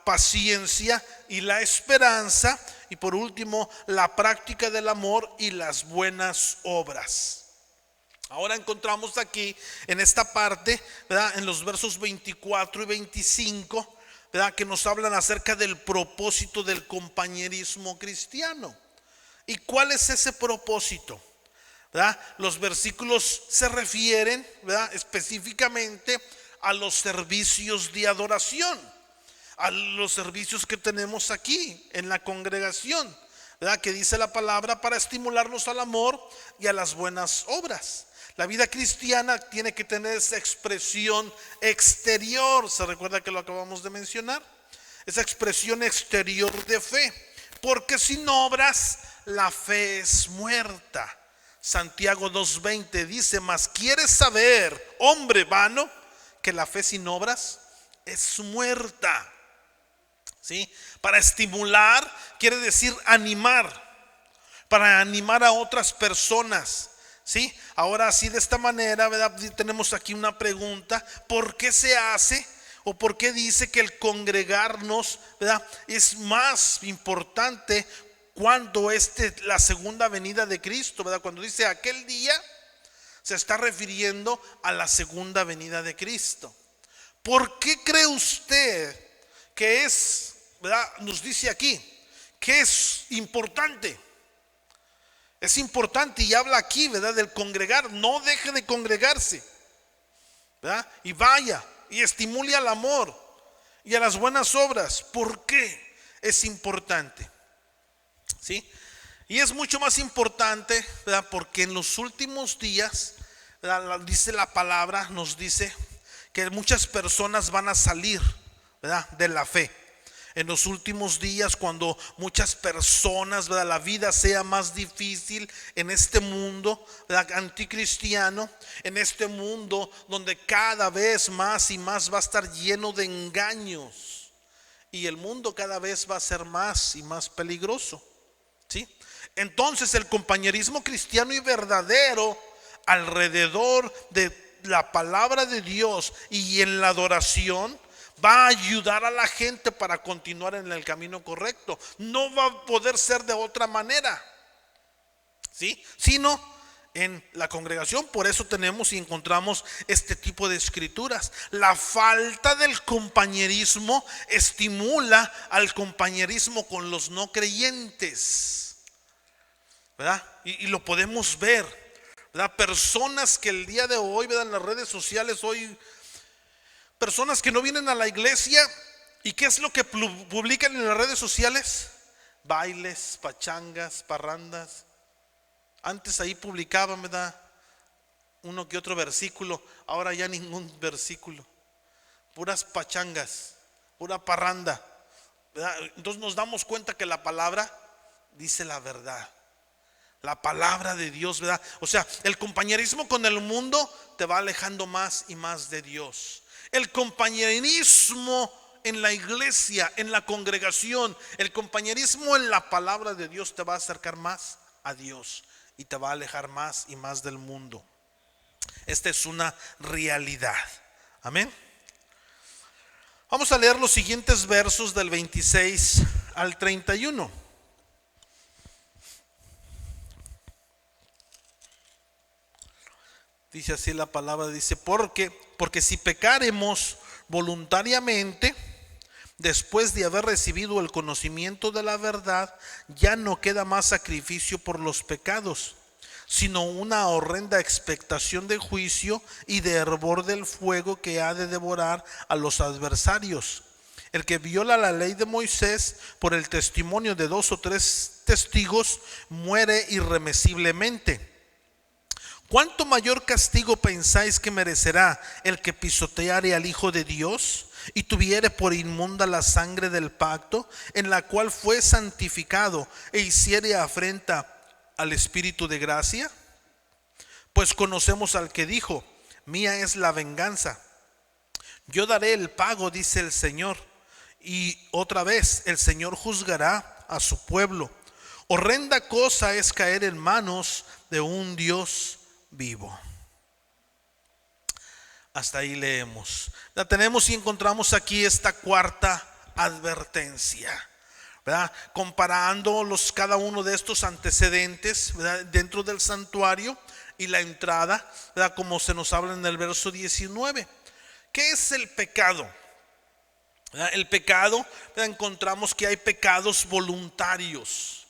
paciencia y la esperanza, y por último la práctica del amor y las buenas obras. Ahora encontramos aquí en esta parte, ¿verdad?, en los versos 24 y 25, ¿verdad?, que nos hablan acerca del propósito del compañerismo cristiano. ¿Y cuál es ese propósito? ¿Verdad? Los versículos se refieren, ¿verdad?, específicamente a los servicios de adoración, a los servicios que tenemos aquí en la congregación, ¿verdad?, que dice la palabra para estimularnos al amor y a las buenas obras. La vida cristiana tiene que tener esa expresión exterior. ¿Se recuerda que lo acabamos de mencionar? Esa expresión exterior de fe, porque sin obras la fe es muerta. Santiago 2:20 dice: mas ¿quieres saber, hombre vano, que la fe sin obras es muerta? ¿Sí? Para estimular quiere decir animar, para animar a otras personas. ¿Sí? Ahora sí, de esta manera, ¿verdad? Tenemos aquí una pregunta: ¿por qué se hace o por qué dice que el congregarnos, ¿verdad?, es más importante cuando la segunda venida de Cristo, ¿verdad? Cuando dice aquel día, se está refiriendo a la segunda venida de Cristo. ¿Por qué cree usted que es, ¿verdad? Nos dice aquí que es importante. Es importante, y habla aquí, ¿verdad?, del congregar. No deje de congregarse, ¿verdad? Y vaya y estimule al amor y a las buenas obras. ¿Por qué es importante? ¿Sí? Y es mucho más importante, ¿verdad?, porque en los últimos días, ¿verdad?, dice la palabra, nos dice que muchas personas van a salir, ¿verdad?, de la fe. En los últimos días, cuando muchas personas, ¿verdad?, la vida sea más difícil en este mundo, ¿verdad?, anticristiano, en este mundo donde cada vez más y más va a estar lleno de engaños, y el mundo cada vez va a ser más y más peligroso. ¿Sí? Entonces el compañerismo cristiano y verdadero alrededor de la palabra de Dios y en la adoración va a ayudar a la gente para continuar en el camino correcto. No va a poder ser de otra manera, ¿sí?, sino en la congregación. Por eso tenemos y encontramos este tipo de escrituras. La falta del compañerismo estimula al compañerismo con los no creyentes, ¿verdad? Y lo podemos ver, ¿verdad? Personas que el día de hoy, ¿verdad?, en las redes sociales, hoy, personas que no vienen a la iglesia, ¿y qué es lo que publican en las redes sociales? Bailes, pachangas, parrandas. Antes ahí publicaban, ¿verdad?, uno que otro versículo. Ahora ya ningún versículo, puras pachangas, pura parranda, ¿verdad? Entonces nos damos cuenta que la palabra dice la verdad, la palabra de Dios, ¿verdad? O sea, el compañerismo con el mundo te va alejando más y más de Dios. El compañerismo en la iglesia, en la congregación, el compañerismo en la palabra de Dios te va a acercar más a Dios y te va a alejar más y más del mundo. Esta es una realidad. Amén. Vamos a leer los siguientes versos del 26 al 31. Dice así la palabra, dice: porque si pecaremos voluntariamente, después de haber recibido el conocimiento de la verdad, ya no queda más sacrificio por los pecados, sino una horrenda expectación de juicio y de hervor del fuego que ha de devorar a los adversarios. El que viola la ley de Moisés por el testimonio de 2 o 3 testigos muere irremisiblemente. ¿Cuánto mayor castigo pensáis que merecerá el que pisoteare al Hijo de Dios y tuviere por inmunda la sangre del pacto, en la cual fue santificado, e hiciere afrenta al Espíritu de gracia? Pues conocemos al que dijo: mía es la venganza, yo daré el pago, dice el Señor. Y otra vez, el Señor juzgará a su pueblo. Horrenda cosa es caer en manos de un Dios vivo. Hasta ahí leemos. La tenemos y encontramos aquí esta cuarta advertencia, ¿verdad?, comparando cada uno de estos antecedentes, ¿verdad?, dentro del santuario y la entrada, ¿verdad?, como se nos habla en el verso 19. ¿Qué es el pecado? ¿Verdad? El pecado, ¿verdad?, encontramos que hay pecados voluntarios,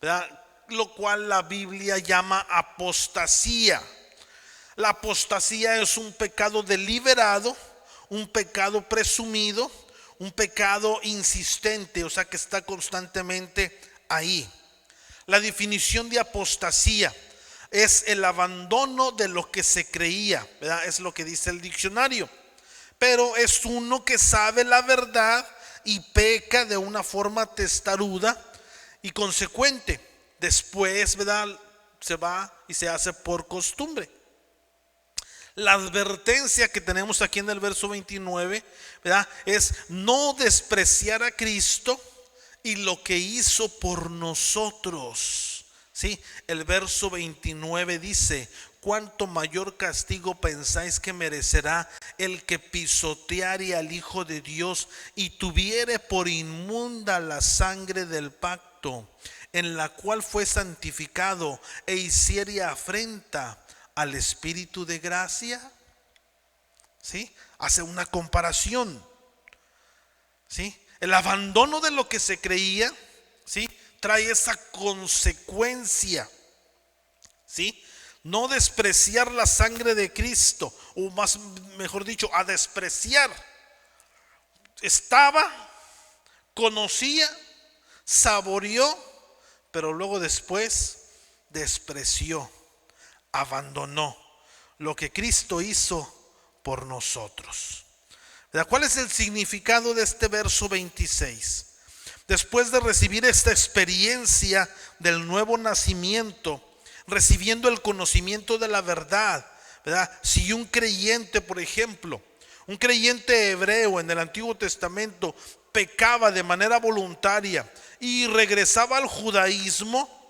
¿verdad?, lo cual la Biblia llama apostasía. La apostasía es un pecado deliberado, un pecado presumido, un pecado insistente, o sea, que está constantemente ahí. La definición de apostasía es el abandono de lo que se creía, ¿verdad? Es lo que dice el diccionario. Pero es uno que sabe la verdad y peca de una forma testaruda y consecuente. Después, ¿verdad?, se va y se hace por costumbre. La advertencia que tenemos aquí en el verso 29, ¿verdad?, es no despreciar a Cristo y lo que hizo por nosotros. ¿Sí? El verso 29 dice: ¿cuánto mayor castigo pensáis que merecerá el que pisoteare al Hijo de Dios y tuviere por inmunda la sangre del pacto, en la cual fue santificado, e hiciere afrenta al Espíritu de gracia? ¿Sí? Hace una comparación. ¿Sí? El abandono de lo que se creía, ¿sí?, trae esa consecuencia. ¿Sí? No despreciar la sangre de Cristo, o más, mejor dicho, a despreciar. Estaba, conocía, saboreó, pero luego después despreció, abandonó lo que Cristo hizo por nosotros. ¿Cuál es el significado de este verso 26? Después de recibir esta experiencia del nuevo nacimiento, recibiendo el conocimiento de la verdad, ¿verdad? Si un creyente, por ejemplo, un creyente hebreo en el Antiguo Testamento pecaba de manera voluntaria y regresaba al judaísmo,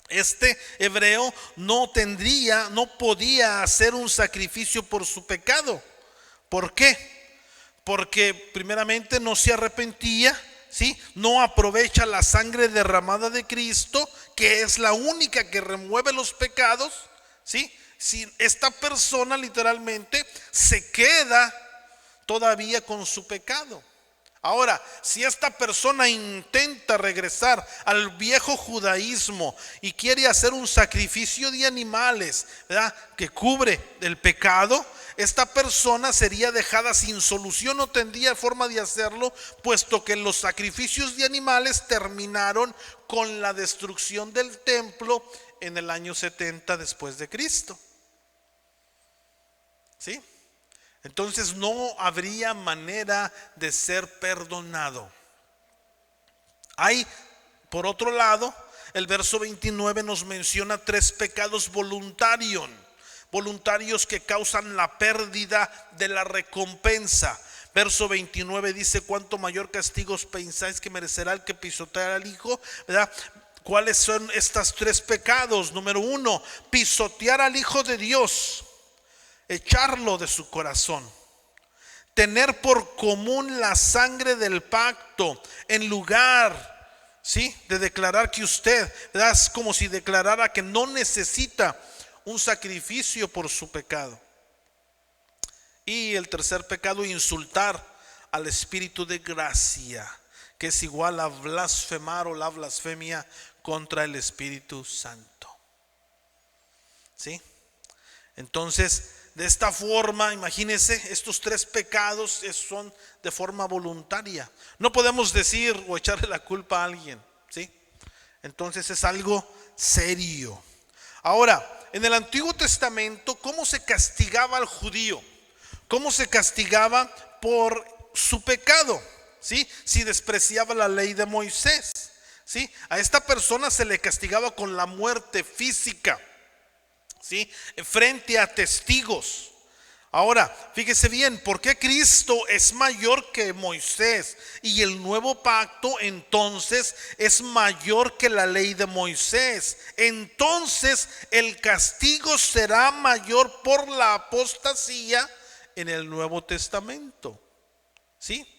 este hebreo no podía hacer un sacrificio por su pecado. ¿Por qué? Porque primeramente no se arrepentía, ¿sí? No aprovecha la sangre derramada de Cristo, que es la única que remueve los pecados, ¿sí? Si esta persona literalmente se queda todavía con su pecado. Ahora, si esta persona intenta regresar al viejo judaísmo y quiere hacer un sacrificio de animales, ¿verdad?, que cubre el pecado, esta persona sería dejada sin solución, no tendría forma de hacerlo, puesto que los sacrificios de animales terminaron con la destrucción del templo en el año 70 después de Cristo. ¿Sí? Entonces no habría manera de ser perdonado. Hay, por otro lado, el verso 29 nos menciona 3 pecados voluntarios que causan la pérdida de la recompensa. Verso 29 dice: ¿cuánto mayor castigo pensáis que merecerá el que pisoteara al Hijo? ¿Verdad? ¿Cuáles son estos 3 pecados? Número 1, pisotear al Hijo de Dios, echarlo de su corazón. Tener por común la sangre del pacto, en lugar, ¿sí?, de declarar que usted, ¿verdad?, es como si declarara que no necesita un sacrificio por su pecado. Y el tercer pecado, insultar al Espíritu de gracia, que es igual a blasfemar o la blasfemia contra el Espíritu Santo. ¿Sí? Entonces, de esta forma, imagínense, estos 3 pecados son de forma voluntaria. No podemos decir o echarle la culpa a alguien, ¿sí? Entonces es algo serio. Ahora, en el Antiguo Testamento, ¿cómo se castigaba al judío? ¿Cómo se castigaba por su pecado? ¿Sí? Si despreciaba la ley de Moisés, ¿sí? A esta persona se le castigaba con la muerte física, ¿sí?, frente a testigos. Ahora, fíjese bien, ¿por qué Cristo es mayor que Moisés? Y el nuevo pacto entonces es mayor que la ley de Moisés. Entonces el castigo será mayor por la apostasía en el Nuevo Testamento. ¿Sí?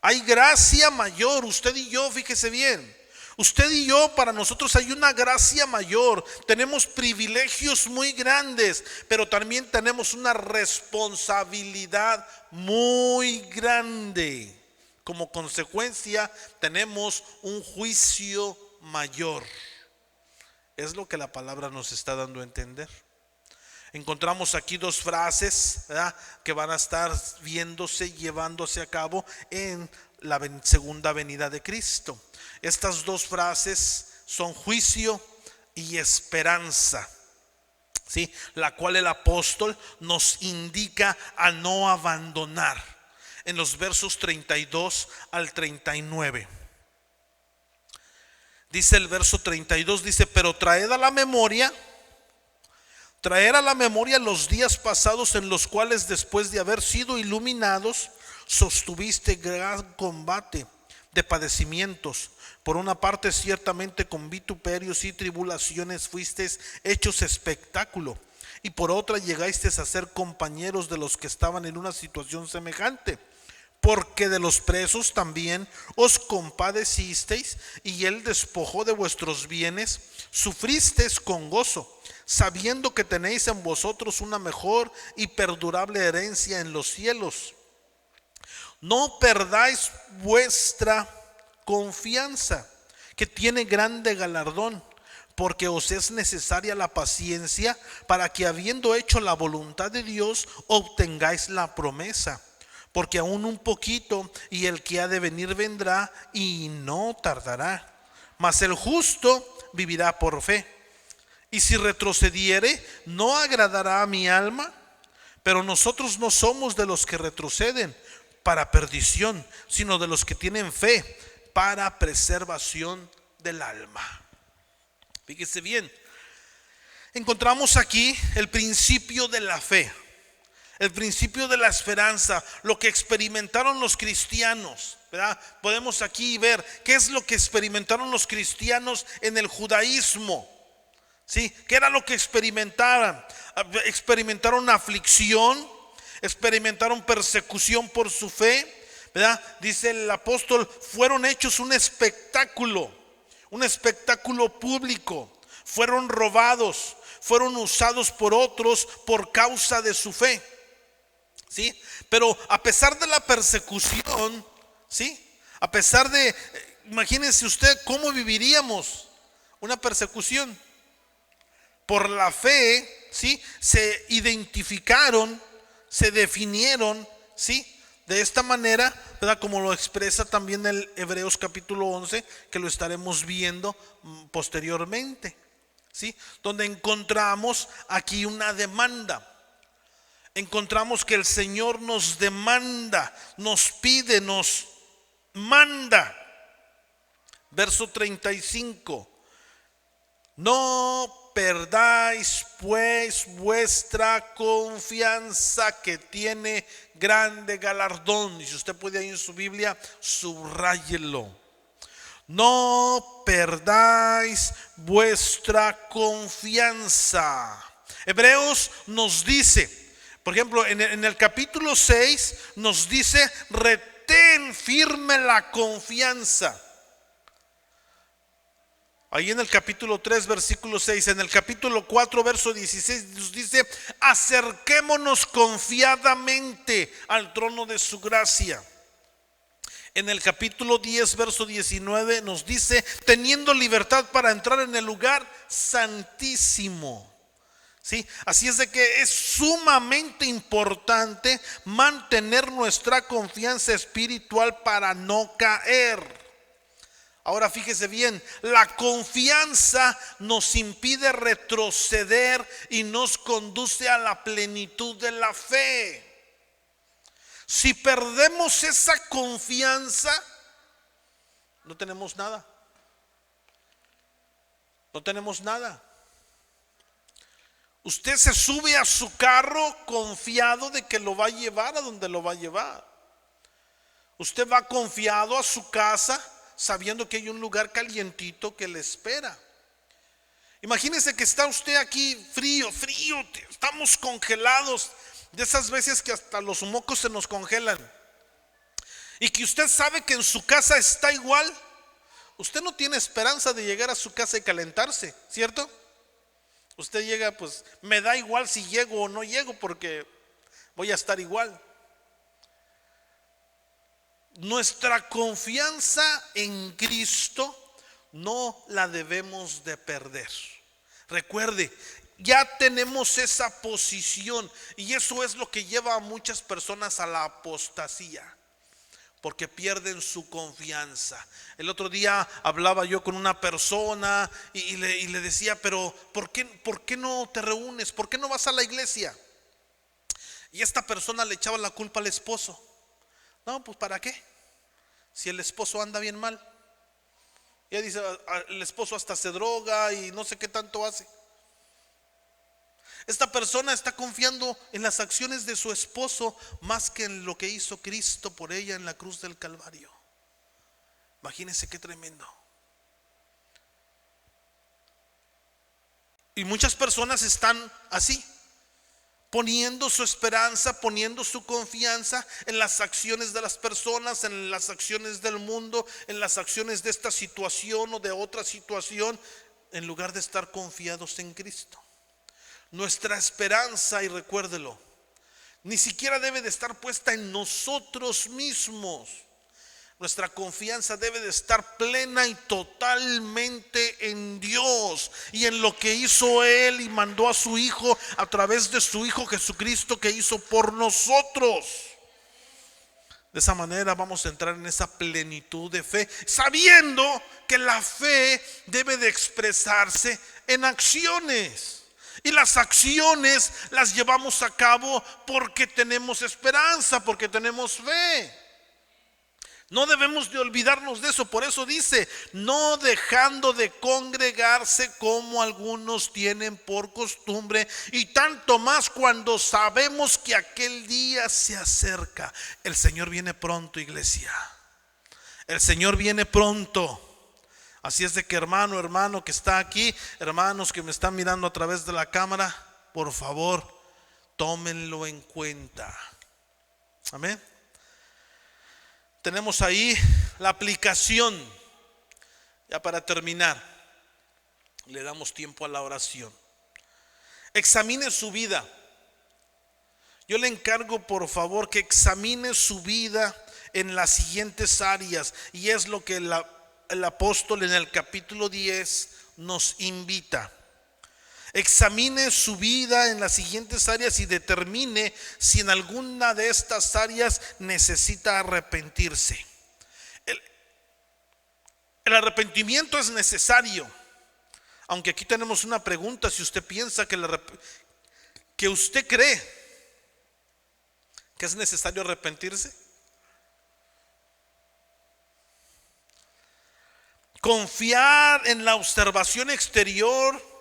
Hay gracia mayor, usted y yo, fíjese bien. Usted y yo, para nosotros hay una gracia mayor. Tenemos privilegios muy grandes, pero también tenemos una responsabilidad muy grande. Como consecuencia, tenemos un juicio mayor. Es lo que la palabra nos está dando a entender. Encontramos aquí 2 frases, ¿verdad?, que van a estar viéndose, llevándose a cabo en la segunda venida de Cristo. Estas 2 frases son juicio y esperanza, ¿sí?, la cual el apóstol nos indica a no abandonar en los versos 32 al 39. Dice el verso 32, dice: pero traed a la memoria traer a la memoria los días pasados en los cuales, después de haber sido iluminados, sostuviste gran combate de padecimientos. Por una parte, ciertamente con vituperios y tribulaciones fuisteis hechos espectáculo, y por otra llegasteis a ser compañeros de los que estaban en una situación semejante, porque de los presos también os compadecisteis, y él despojó de vuestros bienes, sufristeis con gozo, sabiendo que tenéis en vosotros una mejor y perdurable herencia en los cielos. No perdáis vuestra confianza, que tiene grande galardón, porque os es necesaria la paciencia, para que, habiendo hecho la voluntad de Dios, obtengáis la promesa. Porque aún un poquito, y el que ha de venir vendrá, y no tardará. Mas el justo vivirá por fe. Y si retrocediere, no agradará a mi alma. Pero nosotros no somos de los que retroceden para perdición, sino de los que tienen fe para preservación del alma. Fíjese bien, encontramos aquí el principio de la fe, el principio de la esperanza, lo que experimentaron los cristianos, ¿verdad? Podemos aquí ver qué es lo que experimentaron los cristianos en el judaísmo. ¿Sí? ¿Qué era lo que experimentaron? Experimentaron aflicción, experimentaron persecución por su fe, ¿verdad? Dice el apóstol, fueron hechos un espectáculo público, fueron robados, fueron usados por otros por causa de su fe, ¿sí? Pero a pesar de la persecución, ¿sí? A pesar de, imagínense usted cómo viviríamos una persecución. Por la fe, ¿sí? Se identificaron, se definieron, ¿sí? De esta manera, ¿verdad? Como lo expresa también el Hebreos capítulo 11, que lo estaremos viendo posteriormente, ¿sí? Donde encontramos aquí una demanda. Encontramos que el Señor nos demanda, nos pide, nos manda. Verso 35. No perdáis pues vuestra confianza, que tiene grande galardón. Y si usted puede ahí en su Biblia, subráyelo. No perdáis vuestra confianza. Hebreos nos dice, por ejemplo, en el capítulo 6 nos dice: retén firme la confianza. Ahí en el capítulo 3 versículo 6, en el capítulo 4 verso 16 nos dice: acerquémonos confiadamente al trono de su gracia. En el capítulo 10 verso 19 nos dice: teniendo libertad para entrar en el lugar santísimo. ¿Sí? Así es de que es sumamente importante mantener nuestra confianza espiritual para no caer. Ahora fíjese bien, la confianza nos impide retroceder y nos conduce a la plenitud de la fe. Si perdemos esa confianza, no tenemos nada. No tenemos nada. Usted se sube a su carro confiado de que lo va a llevar a donde lo va a llevar. Usted va confiado a su casa, sabiendo que hay un lugar calientito que le espera. Imagínese que está usted aquí frío, estamos congelados, de esas veces que hasta los mocos se nos congelan, y que usted sabe que en su casa está igual. Usted no tiene esperanza de llegar a su casa y calentarse, ¿cierto? Usted llega, pues me da igual si llego o no llego, porque voy a estar igual. Nuestra confianza en Cristo no la debemos de perder. Recuerde, ya tenemos esa posición, y eso es lo que lleva a muchas personas a la apostasía, porque pierden su confianza. El otro día hablaba yo con una persona y le decía: pero ¿por qué no te reúnes? ¿Por qué no vas a la iglesia? Y esta persona le echaba la culpa al esposo. No, pues ¿para qué? Si el esposo anda bien mal. Ella dice: el esposo hasta se droga y no sé qué tanto hace. Esta persona está confiando en las acciones de su esposo más que en lo que hizo Cristo por ella en la cruz del Calvario. Imagínense qué tremendo. Y muchas personas están así, poniendo su esperanza, poniendo su confianza en las acciones de las personas, en las acciones del mundo, en las acciones de esta situación o de otra situación, en lugar de estar confiados en Cristo. Nuestra esperanza, y recuérdelo, ni siquiera debe de estar puesta en nosotros mismos. Nuestra confianza debe de estar plena y totalmente en Dios y en lo que hizo Él y mandó a su Hijo a través de su Hijo Jesucristo, que hizo por nosotros. De esa manera vamos a entrar en esa plenitud de fe, sabiendo que la fe debe de expresarse en acciones. Y las acciones las llevamos a cabo porque tenemos esperanza, porque tenemos fe. No debemos de olvidarnos de eso. Por eso dice, no dejando de congregarse como algunos tienen por costumbre, y tanto más cuando sabemos que aquel día se acerca. El Señor viene pronto, iglesia. El Señor viene pronto. Así es de que hermano que está aquí, hermanos que me están mirando a través de la cámara, por favor, tómenlo en cuenta. Amén. Tenemos ahí la aplicación. Ya para terminar, le damos tiempo a la oración. Examine su vida. Yo le encargo, por favor, que examine su vida en las siguientes áreas. Y es lo que el apóstol en el capítulo 10 nos invita. Examine su vida en las siguientes áreas y determine si en alguna de estas áreas necesita arrepentirse. El arrepentimiento es necesario. Aunque aquí tenemos una pregunta: si usted piensa que usted cree que es necesario arrepentirse. Confiar en la observación exterior.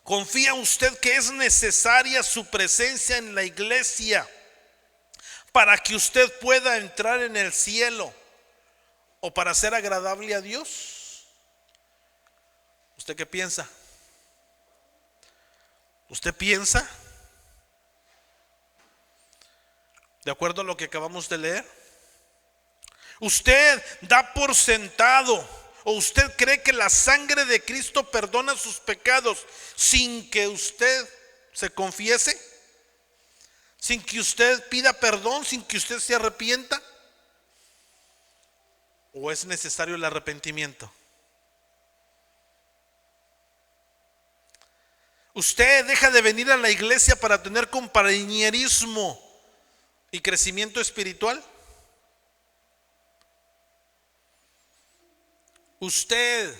¿Confía usted que es necesaria su presencia en la iglesia para que usted pueda entrar en el cielo o para ser agradable a Dios? ¿Usted qué piensa? ¿Usted piensa de acuerdo a lo que acabamos de leer? ¿Usted da por sentado o usted cree que la sangre de Cristo perdona sus pecados sin que usted se confiese? ¿Sin que usted pida perdón? ¿Sin que usted se arrepienta? ¿O es necesario el arrepentimiento? ¿Usted deja de venir a la iglesia para tener compañerismo y crecimiento espiritual? ¿Usted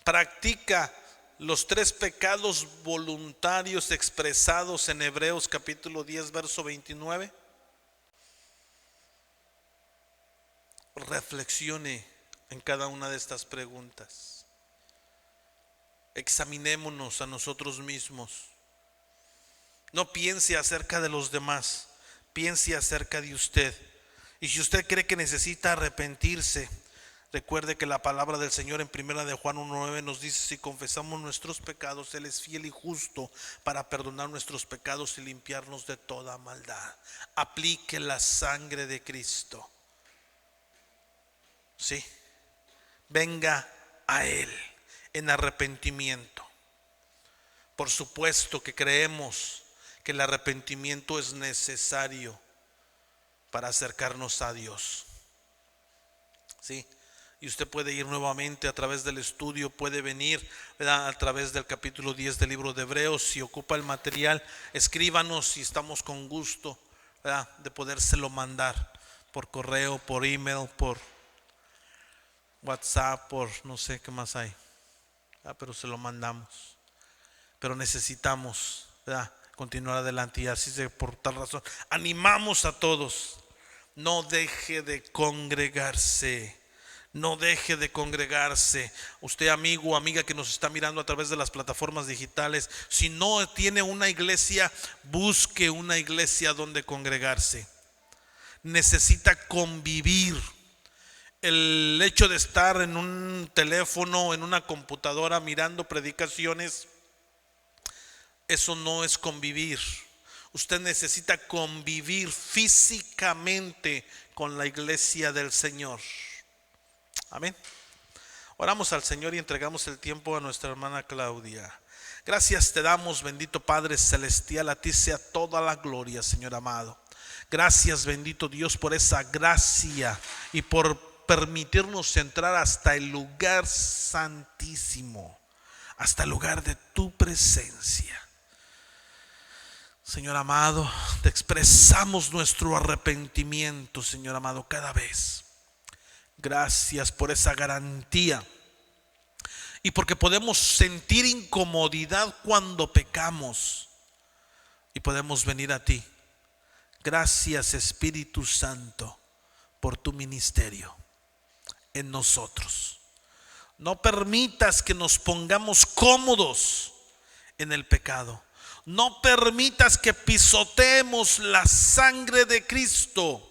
practica los 3 pecados voluntarios expresados en Hebreos capítulo 10 verso 29? Reflexione en cada una de estas preguntas. Examinémonos a nosotros mismos. No piense acerca de los demás, piense acerca de usted. Y si usted cree que necesita arrepentirse, recuerde que la palabra del Señor en 1 de Juan 1:9 nos dice: si confesamos nuestros pecados, Él es fiel y justo para perdonar nuestros pecados y limpiarnos de toda maldad. Aplique la sangre de Cristo. Sí, venga a Él en arrepentimiento. Por supuesto que creemos que el arrepentimiento es necesario para acercarnos a Dios. Sí. Y usted puede ir nuevamente a través del estudio, puede venir, ¿verdad?, a través del capítulo 10 del libro de Hebreos. Si ocupa el material, escríbanos y estamos con gusto, ¿verdad?, de podérselo mandar por correo, por email, por WhatsApp, por no sé qué más hay, pero se lo mandamos. Pero necesitamos, ¿verdad?, continuar adelante. Y así por tal razón animamos a todos: no deje de congregarse. No deje de congregarse. Usted, amigo o amiga que nos está mirando a través de las plataformas digitales, si no tiene una iglesia, busque una iglesia donde congregarse. Necesita convivir. El hecho de estar en un teléfono, en una computadora mirando predicaciones, eso no es convivir. Usted necesita convivir físicamente con la iglesia del Señor. Amén. Oramos al Señor y entregamos el tiempo a nuestra hermana Claudia. Gracias te damos, bendito Padre Celestial. A ti sea toda la gloria, Señor amado. Gracias, bendito Dios, por esa gracia y por permitirnos entrar hasta el lugar santísimo, hasta el lugar de tu presencia. Señor amado, te expresamos nuestro arrepentimiento, Señor amado, cada vez. Gracias por esa garantía y porque podemos sentir incomodidad cuando pecamos y podemos venir a ti. Gracias, Espíritu Santo, por tu ministerio en nosotros. No permitas que nos pongamos cómodos en el pecado. No permitas que pisoteemos la sangre de Cristo.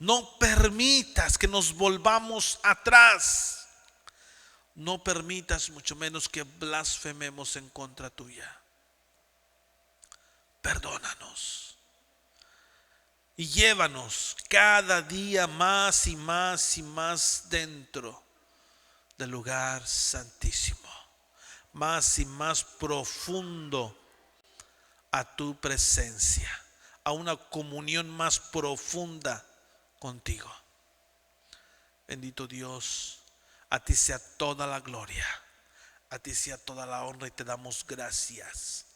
No permitas que nos volvamos atrás. No permitas mucho menos que blasfememos en contra tuya. Perdónanos. Y llévanos cada día más y más y más dentro del lugar santísimo. Más y más profundo a tu presencia. A una comunión más profunda contigo. Bendito Dios, a ti sea toda la gloria, a ti sea toda la honra y te damos gracias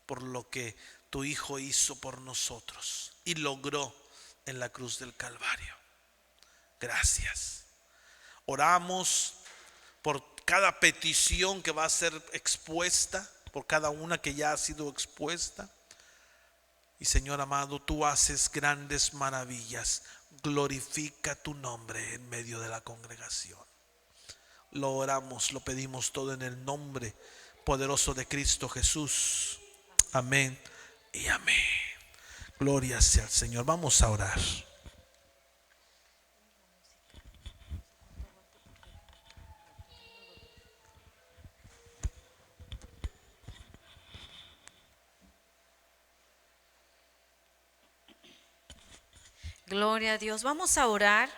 por lo que tu Hijo hizo por nosotros y logró en la cruz del Calvario. Gracias. Oramos por cada petición que va a ser expuesta, por cada una que ya ha sido expuesta. Y Señor amado, tú haces grandes maravillas. Glorifica tu nombre en medio de la congregación. Lo oramos, lo pedimos todo en el nombre poderoso de Cristo Jesús. Amén y amén. Gloria sea al Señor. Vamos a orar. Gloria a Dios. Vamos a orar.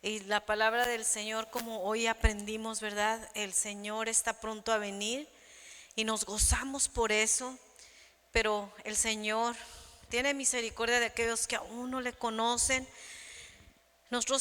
Y la palabra del Señor, como hoy aprendimos, ¿verdad? El Señor está pronto a venir y nos gozamos por eso. Pero el Señor tiene misericordia de aquellos que aún no le conocen. Nosotros